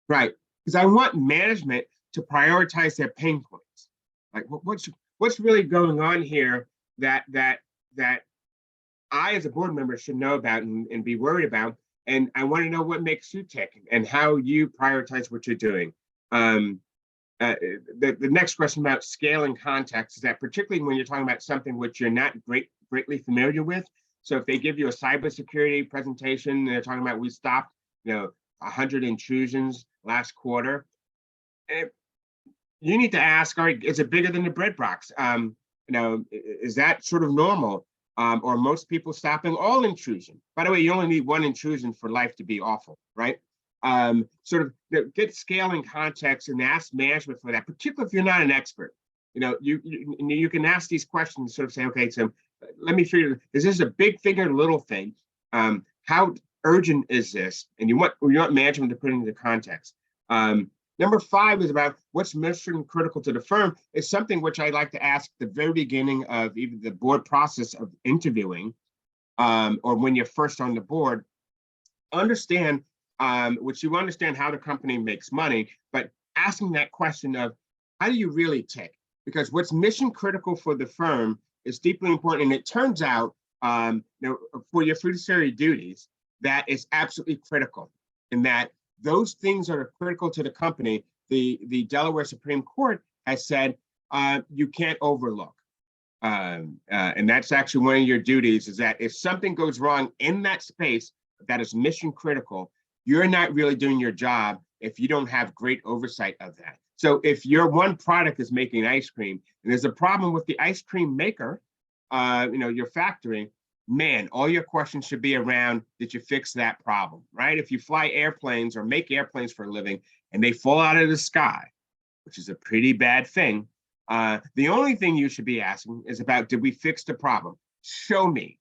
Right, because I want management to prioritize their pain points. Like what's really going on here that I as a board member should know about and be worried about. And I want to know what makes you tick and how you prioritize what you're doing. The next question about scaling context is that particularly when you're talking about something which you're not greatly familiar with. So if they give you a cybersecurity presentation, and they're talking about we stopped, 100 intrusions last quarter, you need to ask, all right, is it bigger than the bread box? Is that sort of normal? Or most people stopping all intrusion? By the way, you only need one intrusion for life to be awful, right? Get scaling context and ask management for that, particularly if you're not an expert. You can ask these questions, sort of say, okay, so let me figure, is this a big thing or a little thing? How urgent is this? And you want management to put it into context. Number 5 is about what's mission critical to the firm, is something which I like to ask at the very beginning of either the board process of interviewing, or when you're first on the board. Understand, which you understand how the company makes money, but asking that question of how do you really tick? Because what's mission critical for the firm is deeply important. And it turns out, for your fiduciary duties, that is absolutely critical, in that those things that are critical to the company, the Delaware Supreme Court has said you can't overlook. And that's actually one of your duties, is that if something goes wrong in that space that is mission critical, you're not really doing your job if you don't have great oversight of that. So if your one product is making ice cream and there's a problem with the ice cream maker, your factory, man, all your questions should be around, did you fix that problem, right? If you fly airplanes or make airplanes for a living and they fall out of the sky, which is a pretty bad thing, the only thing you should be asking is about, did we fix the problem? Show me,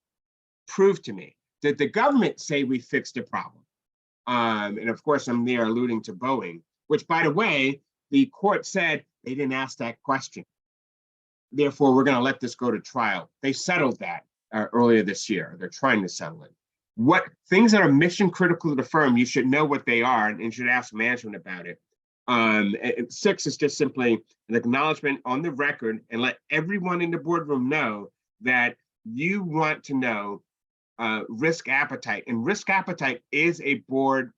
prove to me. Did the government say we fixed the problem? And of course, I'm there alluding to Boeing, which, by the way, the court said they didn't ask that question. Therefore, we're going to let this go to trial. They settled that earlier this year. They're trying to settle it. What things that are mission critical to the firm, you should know what they are and should ask management about it. And 6 is just simply an acknowledgement on the record, and let everyone in the boardroom know that you want to know risk appetite. And risk appetite is a board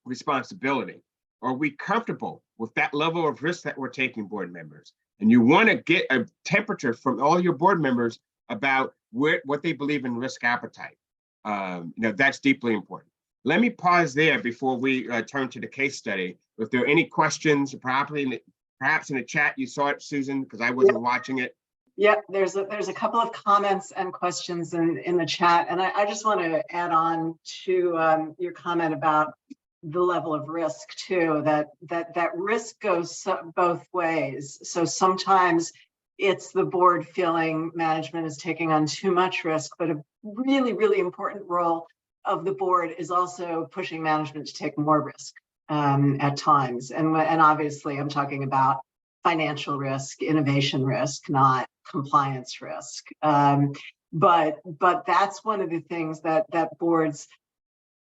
responsibility. Are we comfortable with that level of risk that we're taking, board members? And you want to get a temperature from all your board members about what they believe in risk appetite. That's deeply important. Let me pause there before we turn to the case study. If there are any questions, perhaps in the chat, you saw it, Susan, because I wasn't watching it. Yep, there's a couple of comments and questions in the chat, and I just want to add on to your comment about the level of risk too. That risk goes both ways. So sometimes it's the board feeling management is taking on too much risk, but a really, really important role of the board is also pushing management to take more risk at times. And obviously, I'm talking about financial risk, innovation risk, not compliance risk. But that's one of the things that boards,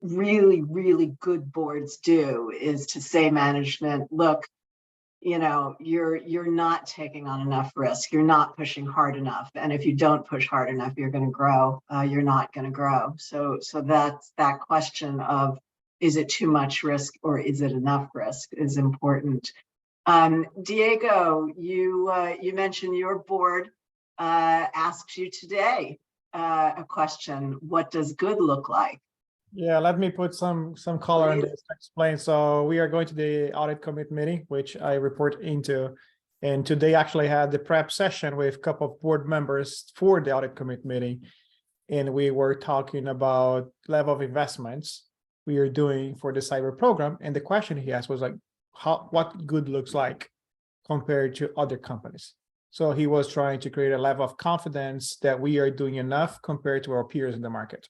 really, really good boards do, is to say management, look, you're not taking on enough risk. You're not pushing hard enough. And if you don't push hard enough, you're going to grow. You're not going to grow. So that's that question of, is it too much risk or is it enough risk, is important. Diego, you mentioned your board asked you today a question. What does good look like? Yeah, let me put some color on this to explain. So we are going to the audit committee meeting, which I report into. And today actually had the prep session with a couple of board members for the audit committee meeting. And we were talking about level of investments we are doing for the cyber program. And the question he asked was like, what good looks like compared to other companies. So he was trying to create a level of confidence that we are doing enough compared to our peers in the market.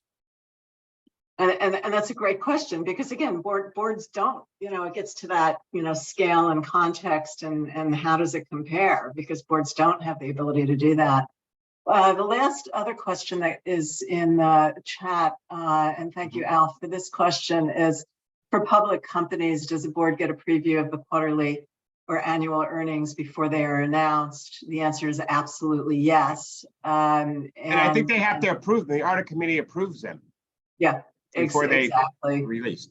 And that's a great question, because again, boards don't, it gets to that, scale and context and how does it compare, because boards don't have the ability to do that. The last other question that is in the chat, and thank you, Al, for this question, is for public companies, does the board get a preview of the quarterly or annual earnings before they are announced? The answer is absolutely yes. And I think they have to approve, the audit committee approves them. Yeah. Before they exactly released.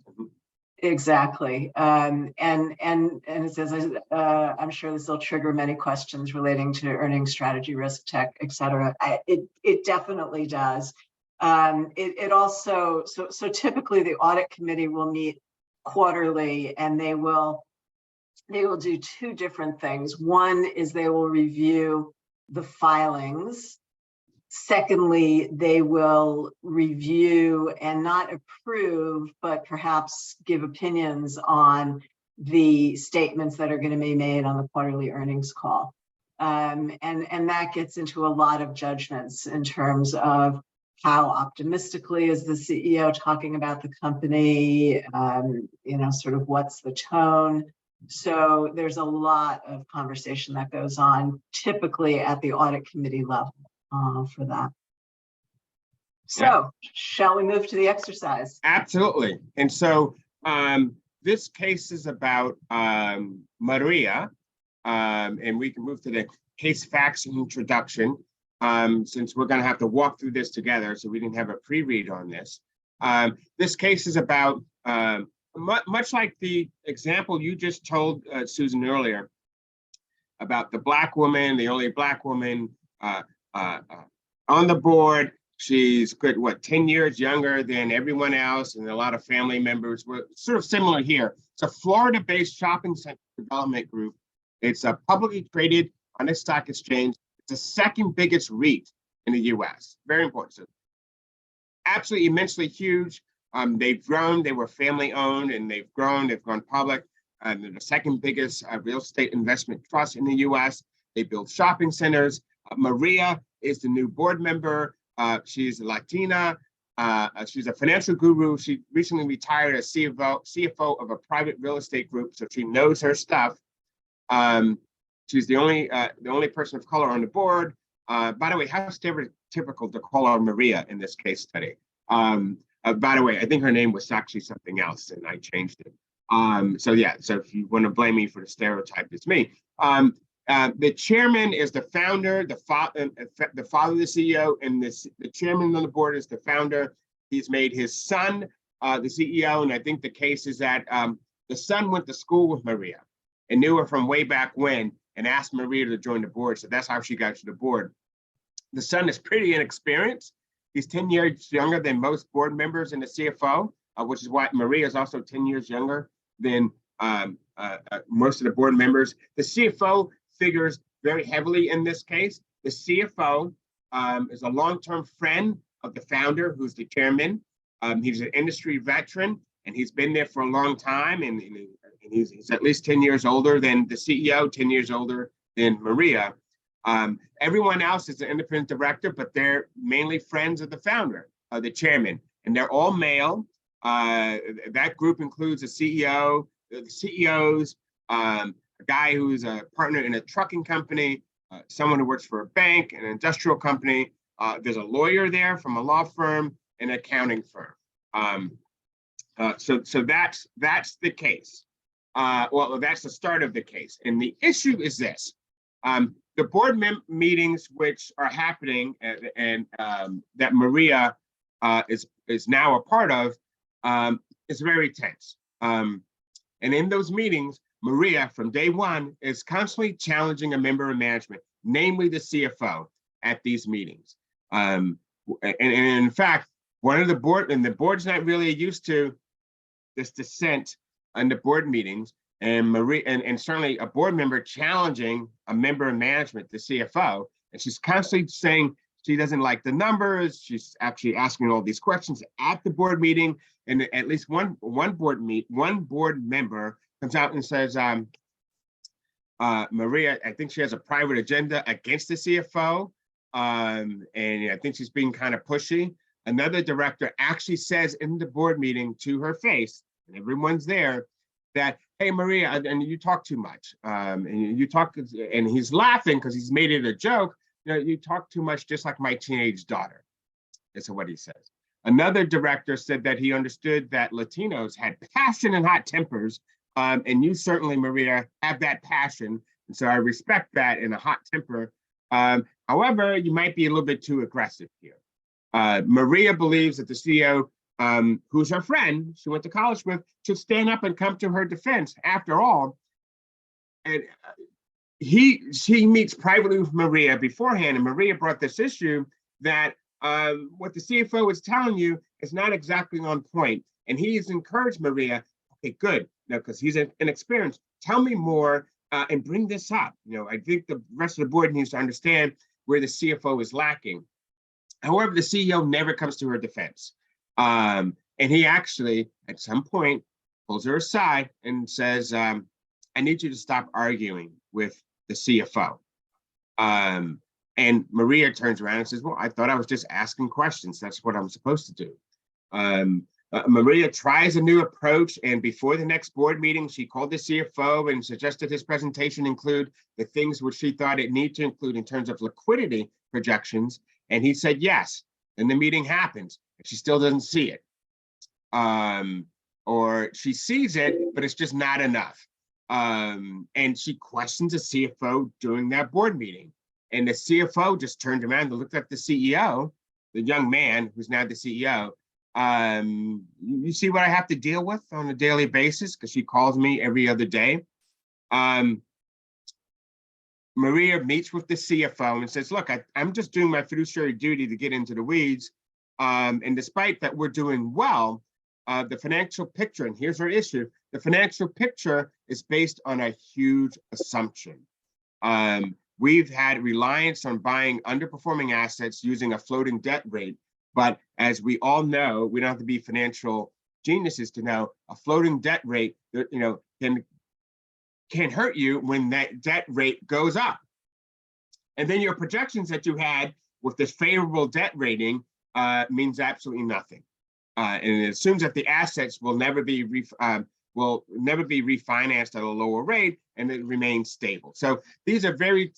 Exactly. And it says, I'm sure this will trigger many questions relating to earnings strategy, risk tech, et cetera. It definitely does. It also, so typically the audit committee will meet quarterly, and they will do two different things. One is they will review the filings. Secondly, they will review and not approve, but perhaps give opinions on the statements that are going to be made on the quarterly earnings call. And that gets into a lot of judgments in terms of how optimistically is the CEO talking about the company, sort of what's the tone. So there's a lot of conversation that goes on typically at the audit committee level for that. So shall we move to the exercise? Absolutely. And so this case is about Maria, and we can move to the case facts and introduction, since we're going to have to walk through this together, so we didn't have a pre-read on this. This case is about, much like the example you just told Susan earlier, about the Black woman, the only Black woman on the board. She's good, 10 years younger than everyone else, and a lot of family members were sort of similar here. It's a Florida-based shopping center development group. It's a publicly traded on a stock exchange. It's the second biggest REIT in the US. Very important. So absolutely immensely huge. They've grown, they were family owned, and they've gone public. They're the second biggest real estate investment trust in the US. They build shopping centers. Maria is the new board member. She's a Latina. She's a financial guru. She recently retired as CFO of a private real estate group, so she knows her stuff. She's the only person of color on the board. By the way, how stereotypical to call her Maria in this case study. By the way, I think her name was actually something else, and I changed it. So if you want to blame me for the stereotype, it's me. The chairman is the founder, the father of the CEO, and the chairman on the board is the founder. He's made his son the CEO, and I think the case is that the son went to school with Maria and knew her from way back when and asked Maria to join the board. So that's how she got to the board. The son is pretty inexperienced. He's 10 years younger than most board members and the CFO, which is why Maria is also 10 years younger than most of the board members. The CFO figures very heavily in this case. The CFO is a long-term friend of the founder, who's the chairman. He's an industry veteran, and he's been there for a long time, and he's at least 10 years older than the CEO, 10 years older than Maria. Everyone else is an independent director, but they're mainly friends of the founder, the chairman, and they're all male. That group includes a CEO, the CEOs, a guy who's a partner in a trucking company, someone who works for a bank, an industrial company. There's a lawyer there from a law firm, an accounting firm. So that's the case. Well, that's the start of the case. And the issue is this. The board meetings which are happening and that Maria is now a part of is very tense. And in those meetings, Maria, from day one, is constantly challenging a member of management, namely the CFO, at these meetings. And in fact, one of the board, and the board's not really used to this dissent on the board meetings, and Maria, and certainly a board member challenging a member of management, the CFO, and she's constantly saying she doesn't like the numbers. She's actually asking all these questions at the board meeting, and at least one board member comes out and says, Maria, I think she has a private agenda against the CFO, and I think she's being kind of pushy. Another director actually says in the board meeting to her face, and everyone's there, that, hey, Maria, and you talk too much. And you talk, and he's laughing because he's made it a joke. You talk too much, just like my teenage daughter. That's what he says. Another director said that he understood that Latinos had passion and hot tempers, and you certainly, Maria, have that passion. And so I respect that in a hot temper. However, you might be a little bit too aggressive here. Maria believes that the CEO, who's her friend, she went to college with, should stand up and come to her defense. After all, and she meets privately with Maria beforehand, and Maria brought this issue that what the CFO is telling you is not exactly on point. And he's encouraged Maria, okay, good, because he's inexperienced. Tell me more and bring this up. I think the rest of the board needs to understand where the CFO is lacking. However, the CEO never comes to her defense. And he actually, at some point, pulls her aside and says, I need you to stop arguing with the CFO. And Maria turns around and says, well, I thought I was just asking questions. That's what I'm supposed to do. Maria tries a new approach, and before the next board meeting, she called the CFO and suggested his presentation include the things which she thought it needed to include in terms of liquidity projections. And he said yes. And the meeting happens, and she still doesn't see it. Or she sees it, but it's just not enough. And she questions the CFO during that board meeting. And the CFO just turned around and looked at the CEO, the young man who's now the CEO. You see what I have to deal with on a daily basis, because she calls me every other day. Maria meets with the CFO and says, look, I'm just doing my fiduciary duty to get into the weeds. And despite that we're doing well, the financial picture, and here's our issue, the financial picture is based on a huge assumption. We've had reliance on buying underperforming assets using a floating debt rate. But as we all know, we don't have to be financial geniuses to know a floating debt rate, can hurt you when that debt rate goes up. And then your projections that you had with this favorable debt rating means absolutely nothing. And it assumes that the assets will never be refinanced at a lower rate, and it remains stable. So these are very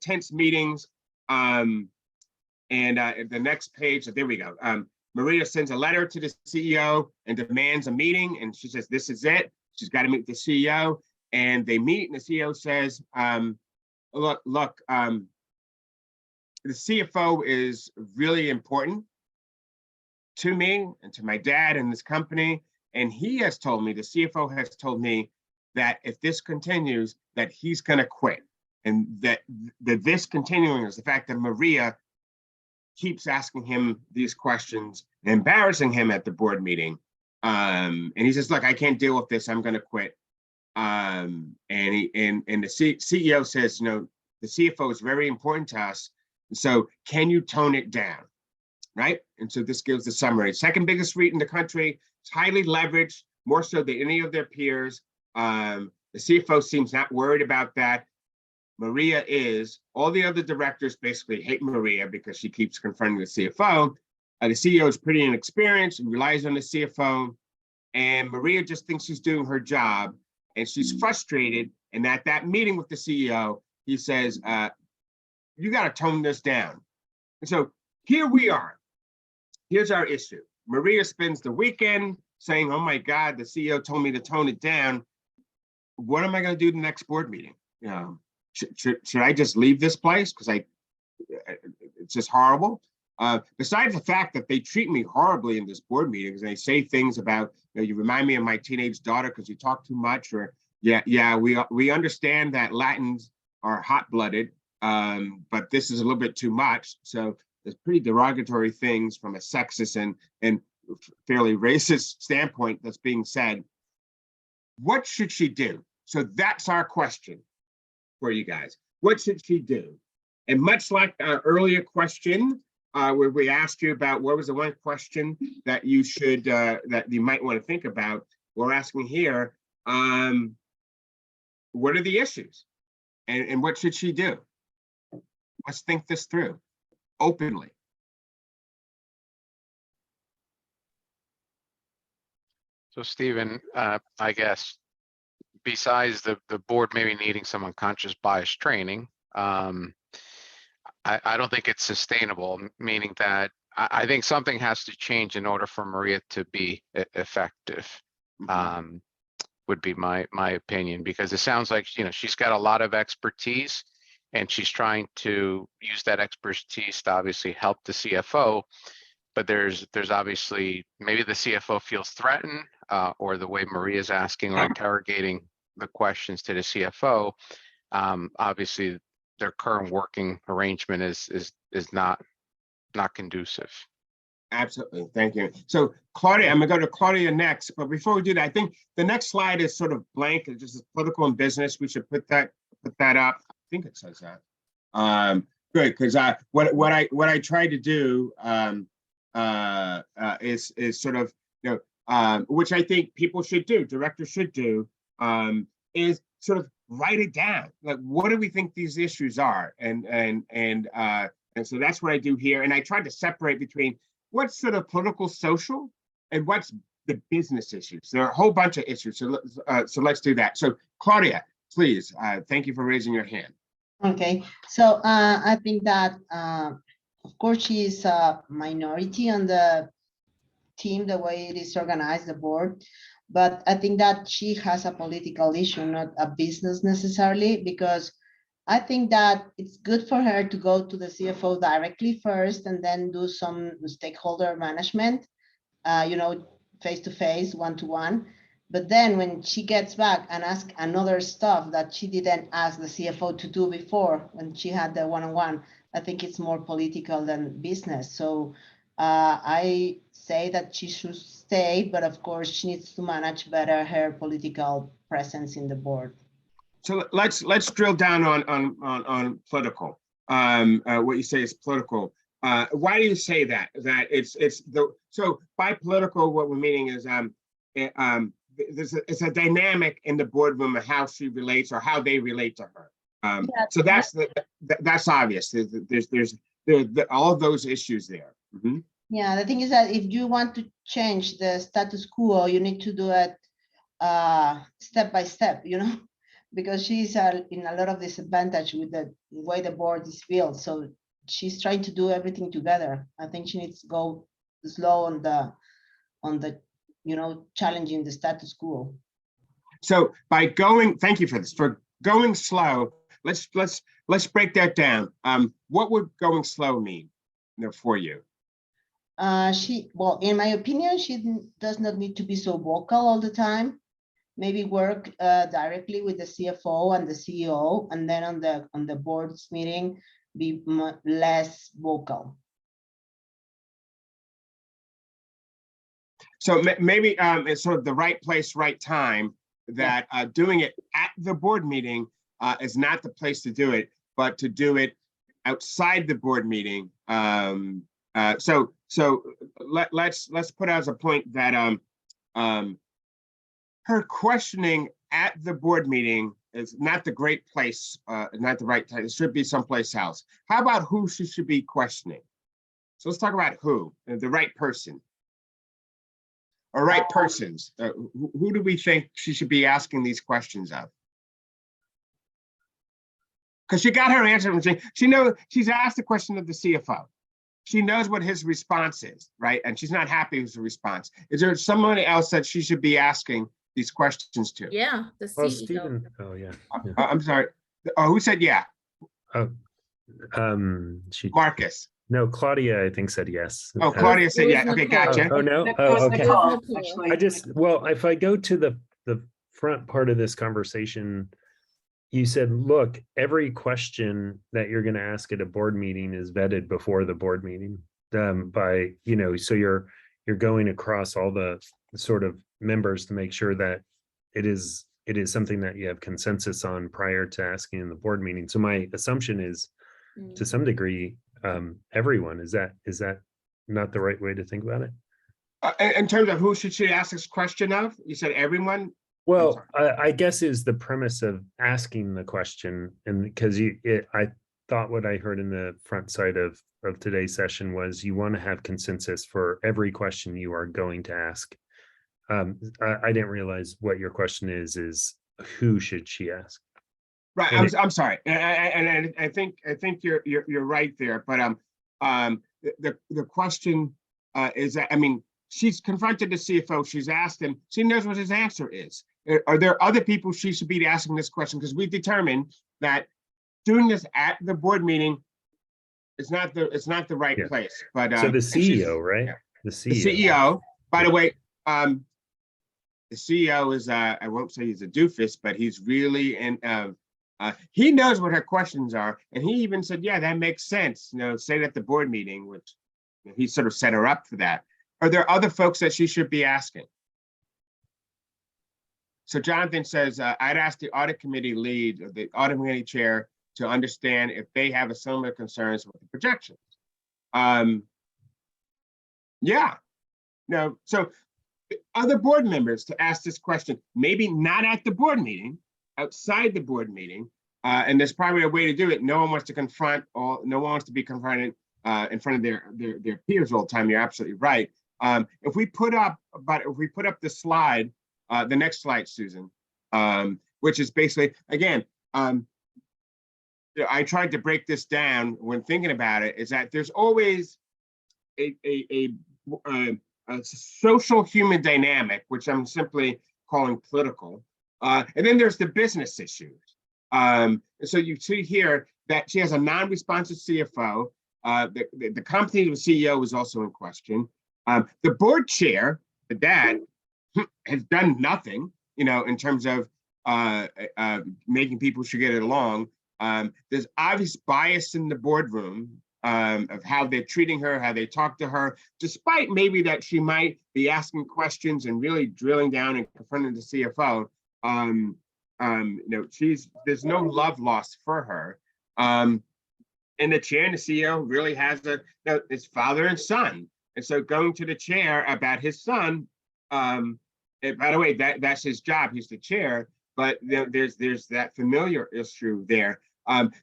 tense meetings. And the next page, there we go. Maria sends a letter to the CEO and demands a meeting, and she says, this is it. She's got to meet the CEO, and they meet, and the CEO says, look, the CFO is really important to me and to my dad and this company. And he has told me, the CFO has told me that if this continues, that he's going to quit. And that this continuing is the fact that Maria keeps asking him these questions and embarrassing him at the board meeting. And he says, look, I can't deal with this. I'm going to quit. And the CEO says, the CFO is very important to us. So can you tone it down? Right. And so this gives the summary. Second biggest REIT in the country. It's highly leveraged, more so than any of their peers. The CFO seems not worried about that. Maria is. All the other directors basically hate Maria because she keeps confronting the CFO. The CEO is pretty inexperienced and relies on the CFO. And Maria just thinks she's doing her job, and she's frustrated. And at that meeting with the CEO, he says, you got to tone this down. And so here we are. Here's our issue. Maria spends the weekend saying, oh my God, the CEO told me to tone it down. What am I going to do the next board meeting? Should I just leave this place? Because it's just horrible. Besides the fact that they treat me horribly in this board meetings, and they say things about, you remind me of my teenage daughter because you talk too much, or we understand that Latins are hot-blooded, but this is a little bit too much. So there's pretty derogatory things from a sexist and fairly racist standpoint that's being said. What should she do? So that's our question for you guys. What should she do? And much like our earlier question, where we asked you about what was the one question that you should that you might want to think about, we're asking here, what are the issues, and what should she do? Let's think this through openly. So Stephen, I guess besides the board maybe needing some unconscious bias training, I don't think it's sustainable, meaning that I think something has to change in order for Maria to be effective, would be my opinion, because it sounds like, she's got a lot of expertise and she's trying to use that expertise to obviously help the CFO. But there's obviously, maybe the CFO feels threatened, or the way Maria is asking or interrogating the questions to the CFO, obviously their current working arrangement is not conducive. Absolutely, thank you. So Claudia, I'm gonna go to Claudia next, but before we do that, I think the next slide is sort of blank. It's just political and business. We should put that up. I think it says that. Good, because what I tried to do is sort of, which I think people should do, directors should do, is sort of write it down. Like, what do we think these issues are? And so that's what I do here. And I try to separate between what's sort of political, social, and what's the business issues. There are a whole bunch of issues. So let's do that. So Claudia, please, thank you for raising your hand. Okay, so I think that of course she is a minority on the team, the way it is organized, the board. But I think that she has a political issue, not a business necessarily, because I think that it's good for her to go to the CFO directly first and then do some stakeholder management, face to face, one to one. But then when she gets back and asks another stuff that she didn't ask the CFO to do before, when she had the one-on-one, I think it's more political than business. So I say that she should stay, but of course she needs to manage better her political presence in the board. So let's drill down on political. What you say is political. Why do you say that? That so by political, what we're meaning is it's a dynamic in the boardroom of how she relates or how they relate to her. So that's obvious. There's all of those issues there. Mm-hmm. Yeah, the thing is that if you want to change the status quo, you need to do it step by step, because she's in a lot of disadvantage with the way the board is built. So she's trying to do everything together. I think she needs to go slow on the challenging the status quo. So by thank you for this, for going slow, let's break that down. What would going slow mean for you? In my opinion, she does not need to be so vocal all the time. Maybe work directly with the CFO and the CEO, and then on the board's meeting, be less vocal. So maybe it's sort of the right place, right time, that doing it at the board meeting is not the place to do it, but to do it outside the board meeting. So let's put as a point that her questioning at the board meeting is not the great place, not the right time. It should be someplace else. How about who she should be questioning? So let's talk about who, the right person. Or right persons. Who do we think she should be asking these questions of? Because she got her answer from she knows she's asked the question of the CFO. She knows what his response is, right? And she's not happy with the response. Is there somebody else that she should be asking these questions to? Yeah, the CEO. Well, Stephen. Oh yeah. I'm sorry. Oh, who said yeah? Oh, Marcus. No, Claudia, I think, said yes. Oh, Claudia said yeah. Okay, gotcha. Oh no. Oh, okay. Nicole, If I go to the front part of this conversation, you said, look, every question that you're going to ask at a board meeting is vetted before the board meeting by, so you're going across all the sort of members to make sure that it is something that you have consensus on prior to asking in the board meeting. So my assumption is, to some degree, everyone. Is that not the right way to think about it? In terms of who should she ask this question of? You said everyone? Well, I guess is the premise of asking the question, and because I thought what I heard in the front side of today's session was you want to have consensus for every question you are going to ask. I didn't realize what your question is who should she ask? Right. I'm sorry, and I think you're right there. But the question is that, I mean, she's confronted the CFO. She's asked him. She knows what his answer is. Are there other people she should be asking this question? Because we determined that doing this at the board meeting is not the right place. But so the CEO, right? Yeah. The CEO. By the way, the CEO is I won't say he's a doofus, but he's really he knows what her questions are, and he even said, "Yeah, that makes sense." Say it at the board meeting, which he sort of set her up for that. Are there other folks that she should be asking? So Jonathan says, I'd ask the audit committee lead, or the audit committee chair, to understand if they have a similar concerns with the projections. Yeah. No. So other board members to ask this question, maybe not at the board meeting, outside the board meeting, and there's probably a way to do it. No one wants to confront, or no one wants to be confronted in front of their peers all the time. You're absolutely right. If we put up the slide, the next slide, Susan, which is basically, again, I tried to break this down when thinking about it, is that there's always a social human dynamic, which I'm simply calling political. And then there's the business issues. And so you see here that she has a non-responsive CFO. The company of the CEO is also in question. The board chair, the dad, has done nothing, in terms of making people should get along. There's obvious bias in the boardroom of how they're treating her, how they talk to her, despite maybe that she might be asking questions and really drilling down and confronting the CFO. There's no love lost for her. And the chair and the CEO really has it's father and son. And so going to the chair about his son, and by the way, that's his job, he's the chair, but there's that familiar issue there.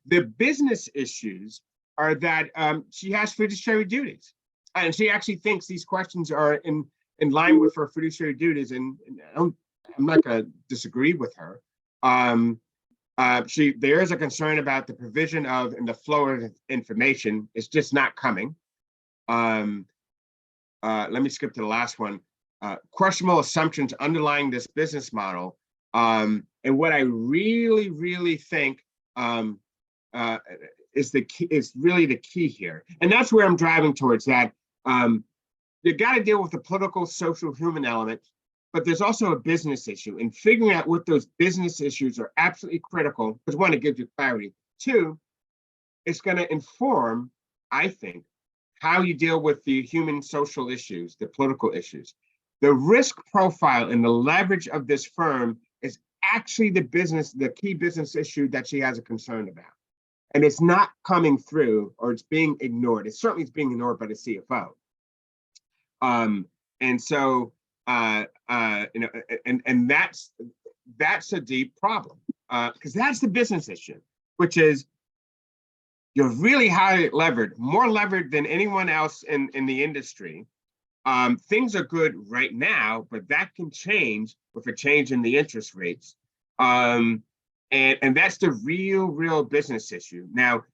The business issues are that she has fiduciary duties. And she actually thinks these questions are in line with her fiduciary duties. And I'm not going to disagree with her. There is a concern about the provision of and the flow of information. It's just not coming. Let me skip to the last one. Questionable assumptions underlying this business model. And what I really, really think is really the key here. And that's where I'm driving towards, that you got to deal with the political, social, human element, but there's also a business issue, and figuring out what those business issues are absolutely critical, because one, it gives you clarity. Two, it's going to inform, I think, how you deal with the human social issues, the political issues. The risk profile and the leverage of this firm is actually the key business issue that she has a concern about. And it's not coming through, or it's being ignored. It certainly is being ignored by the CFO. And so, and that's a deep problem, because that's the business issue, which is you're really highly levered, more levered than anyone else in the industry. Things are good right now, but that can change with a change in the interest rates. And that's the real business issue. Now,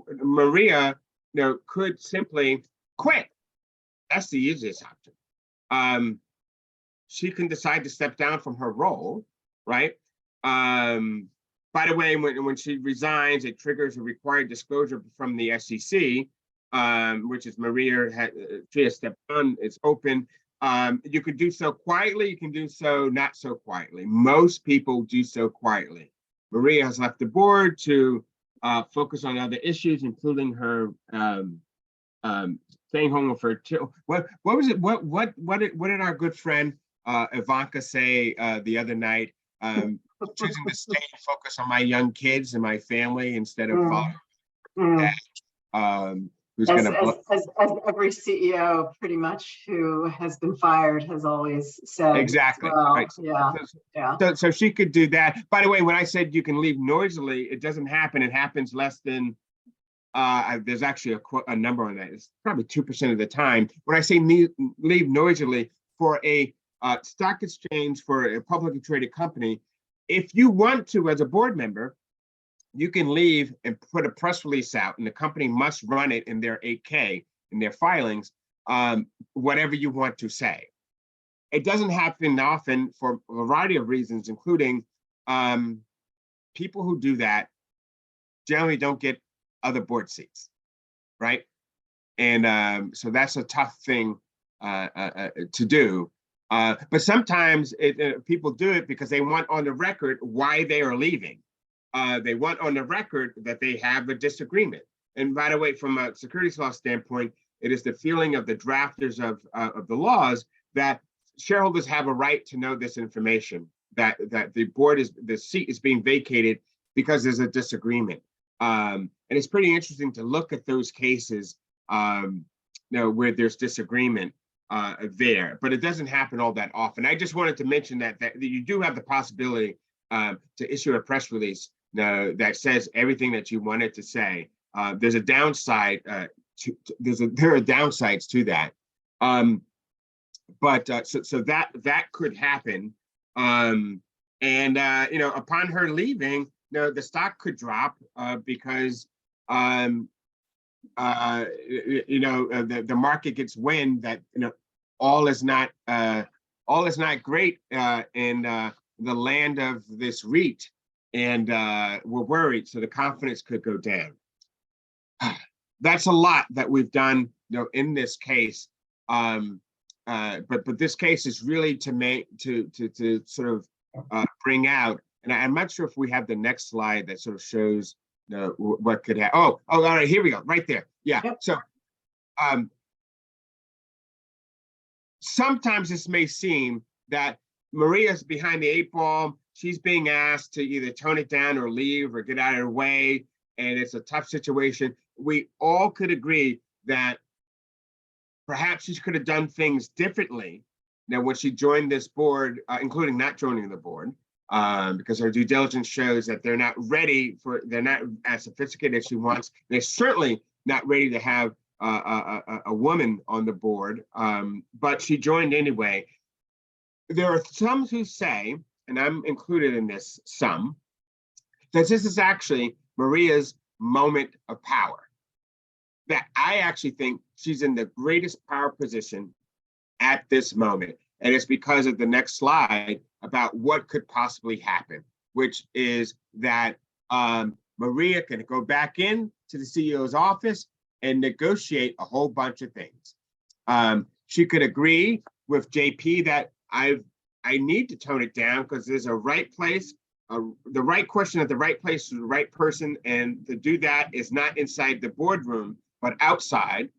Maria, could simply quit. That's the easiest option. She can decide to step down from her role, right? By the way, when she resigns, it triggers a required disclosure from the SEC, which is Maria she has stepped down. It's open. You could do so quietly. You can do so not so quietly. Most people do so quietly. Maria has left the board to focus on other issues, including her staying home with her children. What was it? What did our good friend Ivanka say the other night? Choosing to stay and focus on my young kids and my family instead of following that. Who's as every CEO pretty much who has been fired has always said. Exactly. Well, right. Yeah. So she could do that. By the way, when I said you can leave noisily, it doesn't happen. It happens less than, there's actually a number on that. It's probably 2% of the time. When I say leave noisily for a stock exchange, for a publicly traded company, if you want to, as a board member, you can leave and put a press release out, and the company must run it in their 8K, in their filings, whatever you want to say. It doesn't happen often for a variety of reasons, including people who do that generally don't get other board seats, right? And so that's a tough thing to do. But sometimes people do it because they want on the record why they are leaving. They want on the record that they have a disagreement. And by the way, from a securities law standpoint, it is the feeling of the drafters of the laws that shareholders have a right to know this information, that the seat is being vacated because there's a disagreement. And it's pretty interesting to look at those cases where there's disagreement there, but it doesn't happen all that often. I just wanted to mention that you do have the possibility to issue a press release that says everything that you wanted to say. There's a downside. There are downsides to that. So that could happen. Upon her leaving, the stock could drop because the market gets wind that all is not great in the land of this REIT, and we're worried, so the confidence could go down. That's a lot that we've done, in this case. But this case is really to sort of bring out, and I'm not sure if we have the next slide that sort of shows what could happen. Oh, all right, here we go, right there. Yeah. Yep. So sometimes this may seem that Maria's behind the 8 ball. She's being asked to either tone it down or leave or get out of her way, and it's a tough situation. We all could agree that perhaps she could have done things differently now when she joined this board, including not joining the board, because her due diligence shows that they're not as sophisticated as she wants. They're certainly not ready to have a woman on the board, but she joined anyway. There are some who say, and I'm included in this, some, that this is actually Maria's moment of power. That I actually think she's in the greatest power position at this moment. And it's because of the next slide about what could possibly happen, which is that Maria can go back in to the CEO's office and negotiate a whole bunch of things. She could agree with JP that I need to tone it down because there's a right place, the right question at the right place to the right person, and to do that is not inside the boardroom, but outside.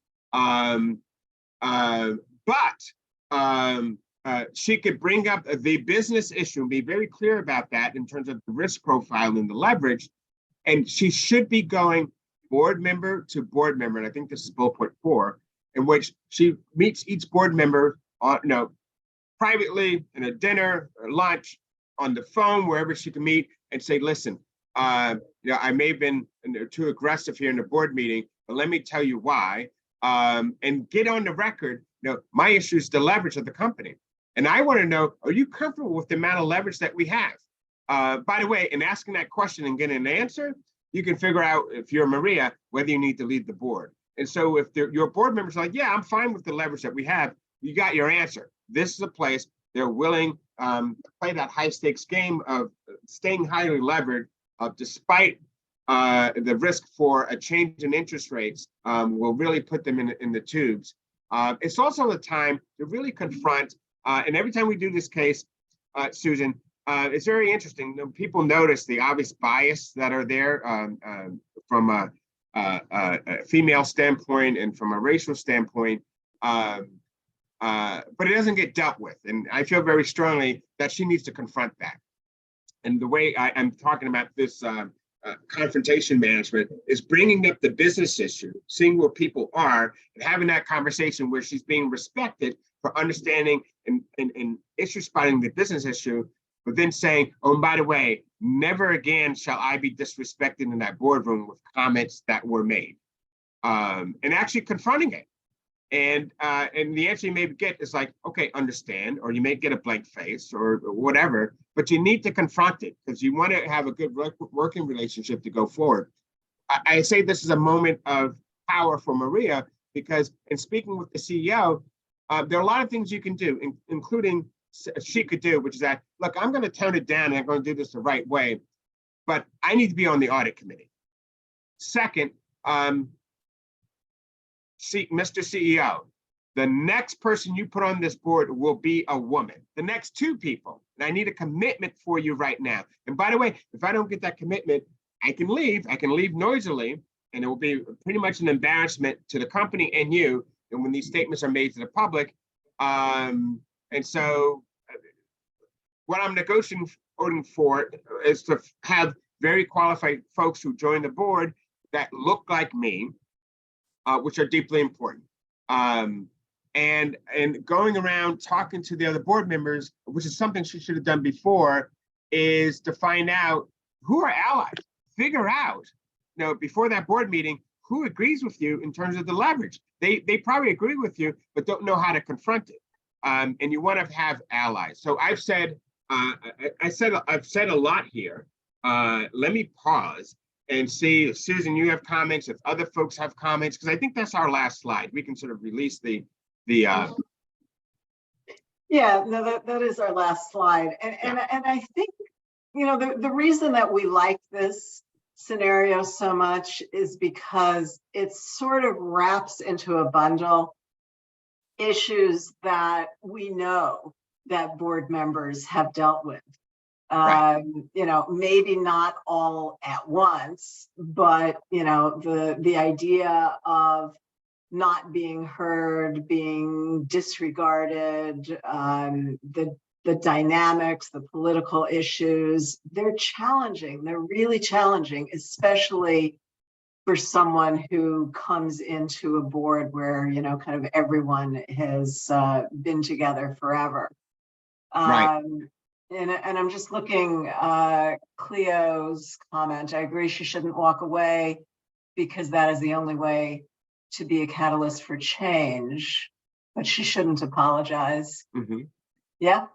She could bring up the business issue and be very clear about that in terms of the risk profile and the leverage. And she should be going board member to board member. And I think this is bullet point 4, in which she meets each board member privately in a dinner or lunch, on the phone, wherever she can meet, and say, listen, I may have been too aggressive here in the board meeting, but let me tell you why, and get on the record. My issue is the leverage of the company. And I want to know, are you comfortable with the amount of leverage that we have? By the way, in asking that question and getting an answer, you can figure out, if you're Maria, whether you need to lead the board. And so if your board members are like, yeah, I'm fine with the leverage that we have, you got your answer. This is a place they're willing to play that high stakes game of staying highly levered, despite the risk for a change in interest rates will really put them in the tubes. It's also the time to really confront, and every time we do this case, Susan, it's very interesting. People notice the obvious bias that are there from a female standpoint and from a racial standpoint, but it doesn't get dealt with. And I feel very strongly that she needs to confront that. And the way I'm talking about this confrontation management is bringing up the business issue, seeing where people are, and having that conversation where she's being respected for understanding and issue spotting the business issue, but then saying, oh, and by the way, never again shall I be disrespected in that boardroom with comments that were made, and actually confronting it. And the answer you may get is like, okay, understand, or you may get a blank face or whatever, but you need to confront it because you want to have a good working relationship to go forward. I say this is a moment of power for Maria because in speaking with the CEO, there are a lot of things you can do, including she could do, which is that, look, I'm going to tone it down and I'm going to do this the right way, but I need to be on the audit committee. Second, Mr. CEO, the next person you put on this board will be a woman. The next 2 people, and I need a commitment for you right now. And by the way, if I don't get that commitment, I can leave. I can leave noisily, and it will be pretty much an embarrassment to the company and you. And when these statements are made to the public, and so what I'm negotiating for is to have very qualified folks who join the board that look like me, which are deeply important. And going around talking to the other board members, which is something she should have done before, is to find out who are allies. Figure out, before that board meeting, who agrees with you in terms of the leverage. They probably agree with you, but don't know how to confront it. And you want to have allies. So I've said, I've said a lot here. Let me pause and see if Susan, you have comments, if other folks have comments, because I think that's our last slide. We can sort of release the Yeah, no, that is our last slide. And I think, the reason that we like this scenario so much is because it sort of wraps into a bundle issues that we know that board members have dealt with. Right. Maybe not all at once, but the idea of not being heard, being disregarded, the dynamics, the political issues, they're challenging. They're really challenging, especially for someone who comes into a board where, kind of everyone has been together forever. Right. And I'm just looking, Cleo's comment. I agree she shouldn't walk away because that is the only way to be a catalyst for change, but she shouldn't apologize. Mm-hmm. Yeah.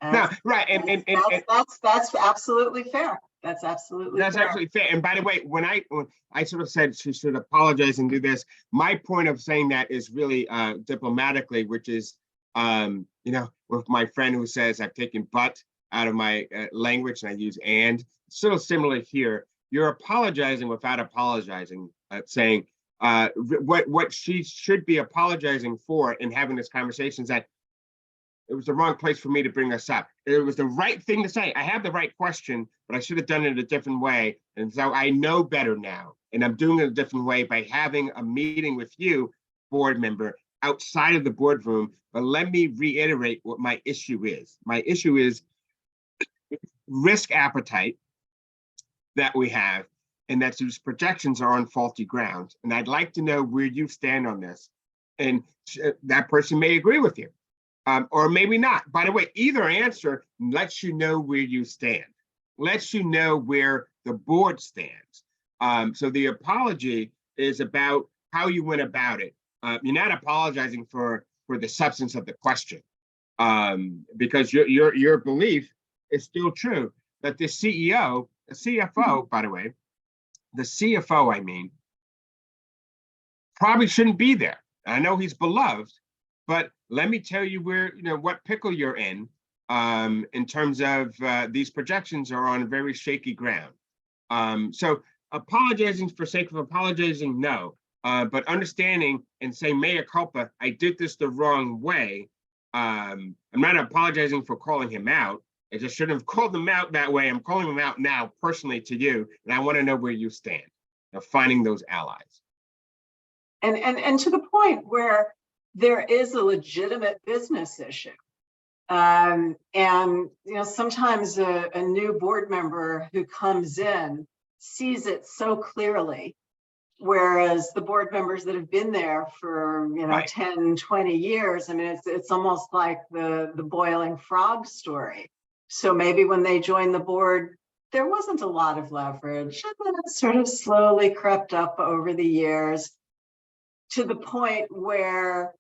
No, right. And that's absolutely fair. That's absolutely that's fair. absolutely fair. And by the way, when I sort of said she should apologize and do this, my point of saying that is really diplomatically, which is, with my friend who says I've taken but out of my language and I use and, sort of similar here. You're apologizing without apologizing, saying what she should be apologizing for in having this conversation is that it was the wrong place for me to bring this up. It was the right thing to say. I have the right question, but I should have done it a different way. And so I know better now. And I'm doing it a different way by having a meeting with you, board member, outside of the boardroom. But let me reiterate what my issue is. My issue is risk appetite that we have, and that these projections are on faulty ground. And I'd like to know where you stand on this. And that person may agree with you. Or maybe not. By the way, either answer lets you know where you stand, lets you know where the board stands. So the apology is about how you went about it. You're not apologizing for the substance of the question, because your belief is still true that the CEO, the CFO, by the way, the CFO, I mean, probably shouldn't be there. I know he's beloved, but let me tell you where, what pickle you're in terms of these projections are on very shaky ground. So apologizing for sake of apologizing, no. But understanding and saying mea culpa, I did this the wrong way. I'm not apologizing for calling him out. I just shouldn't have called him out that way. I'm calling him out now personally to you, and I want to know where you stand of finding those allies. And to the point where there is a legitimate business issue. And sometimes a new board member who comes in sees it so clearly, whereas the board members that have been there for Right. 10, 20 years, I mean, it's almost like the boiling frog story. So maybe when they joined the board, there wasn't a lot of leverage, and then it sort of slowly crept up over the years to the point where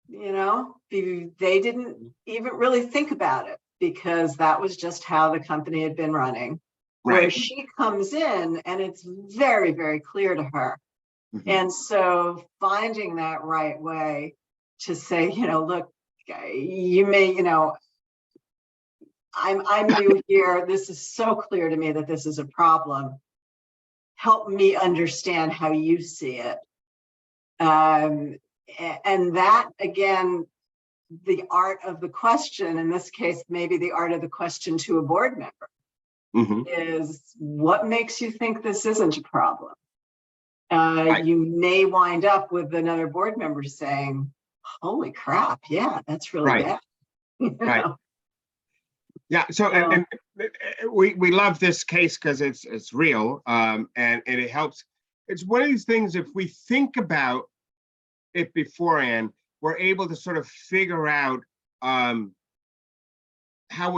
they didn't even really think about it because that was just how the company had been running. Right. Where she comes in and it's very, very clear to her. Mm-hmm. And so finding that right way to say, look, you may, I'm new here. This is so clear to me that this is a problem. Help me understand how you see it. And that, again, the art of the question, in this case, maybe the art of the question to a board member, Mm-hmm. is what makes you think this isn't a problem? Right. You may wind up with another board member saying, holy crap, yeah, that's really Right. bad. Right. Yeah, so and we love this case because it's real, and it helps. It's one of these things, if we think about it beforehand, we're able to sort of figure out how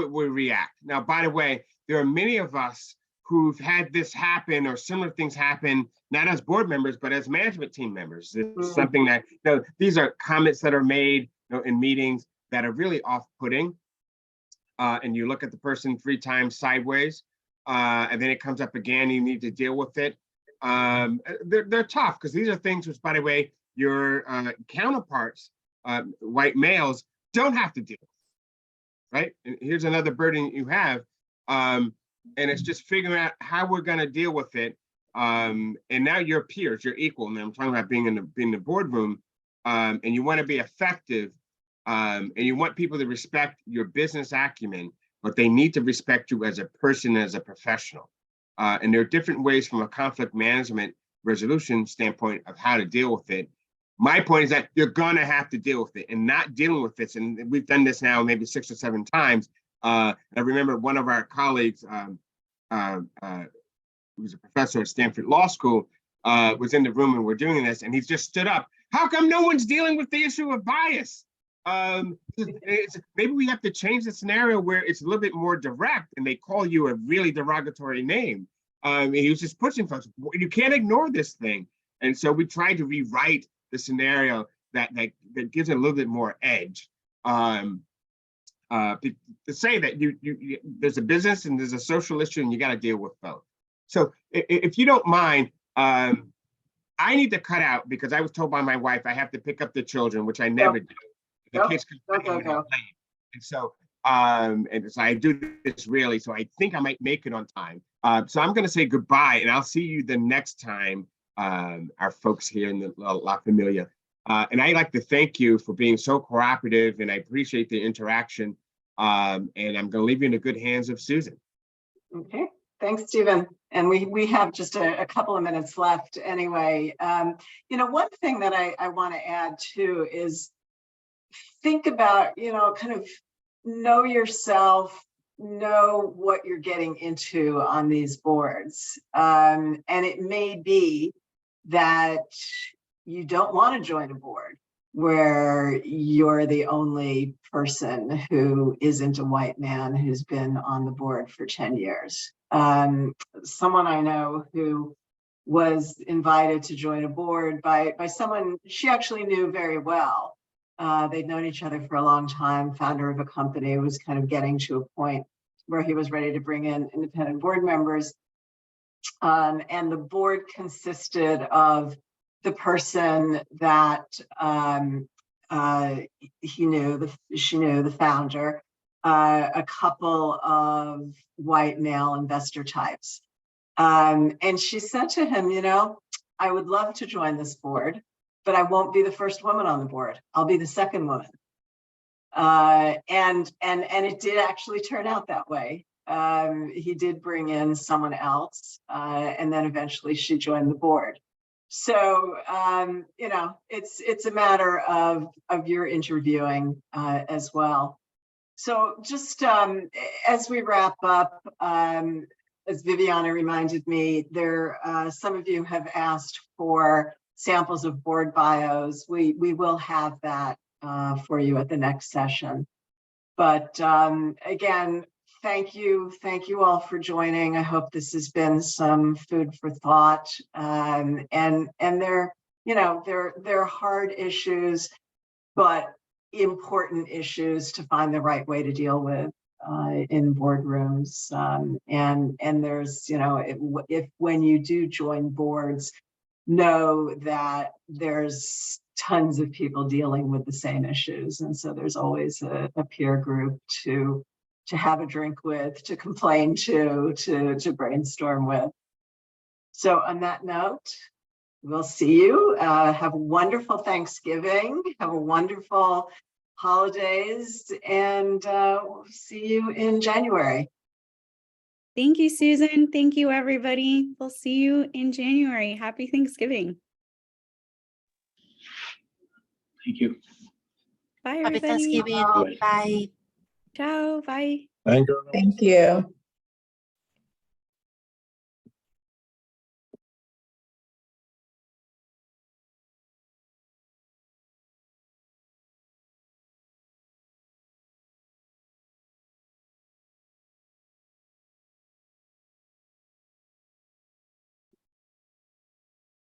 it would react. Now, by the way, there are many of us who've had this happen or similar things happen, not as board members, but as management team members. It's something that, these are comments that are made in meetings that are really off-putting. And you look at the person 3 times sideways, and then it comes up again, you need to deal with it. They're tough, because these are things which, by the way, your counterparts, white males, don't have to deal with, right? And here's another burden you have. And it's just figuring out how we're going to deal with it. And now your peers, you're equal. And I'm talking about being in the boardroom, and you want to be effective, and you want people to respect your business acumen, but they need to respect you as a person, as a professional. And there are different ways from a conflict management resolution standpoint of how to deal with it. My point is that you're going to have to deal with it, and not dealing with this. And we've done this now maybe 6 or 7 times. I remember one of our colleagues, who's a professor at Stanford Law School, was in the room and we're doing this, and he just stood up. How come no one's dealing with the issue of bias? Maybe we have to change the scenario where it's a little bit more direct and they call you a really derogatory name. And he was just pushing folks. You can't ignore this thing. And so we tried to rewrite the scenario that gives it a little bit more edge. To say that there's a business and there's a social issue and you got to deal with both. So if you don't mind, I need to cut out because I was told by my wife I have to pick up the children, which I never do. The kids come late. And so I do this really, so I think I might make it on time. So I'm going to say goodbye, and I'll see you the next time, our folks here in the La Familia. And I'd like to thank you for being so cooperative, and I appreciate the interaction. And I'm going to leave you in the good hands of Susan. Okay, thanks, Stephen. And we have just a couple of minutes left anyway. One thing that I want to add too is think about, kind of know yourself, know what you're getting into on these boards. And it may be that you don't want to join a board where you're the only person who isn't a white man who's been on the board for 10 years. Someone I know who was invited to join a board by someone she actually knew very well. They'd known each other for a long time, founder of a company, was kind of getting to a point where he was ready to bring in independent board members. And the board consisted of the person that she knew, the founder, a couple of white male investor types. And she said to him, I would love to join this board, but I won't be the first woman on the board. I'll be the second woman. And it did actually turn out that way. He did bring in someone else, and then eventually she joined the board. So, it's a matter of your interviewing as well. So just as we wrap up, as Viviana reminded me, some of you have asked for samples of board bios. We will have that for you at the next session. But again, thank you all for joining. I hope this has been some food for thought. And they're hard issues, but important issues to find the right way to deal with in boardrooms. And there's, if when you do join boards, know that there's tons of people dealing with the same issues. And so there's always a peer group to have a drink with, to complain to brainstorm with. So on that note, we'll see you. Have a wonderful Thanksgiving. Have a wonderful holidays, and we'll see you in January. Thank you, Susan. Thank you, everybody. We'll see you in January. Happy Thanksgiving. Thank you. Bye, Happy everybody. Thanksgiving. Bye. Ciao. Bye. Thank you. Thank you.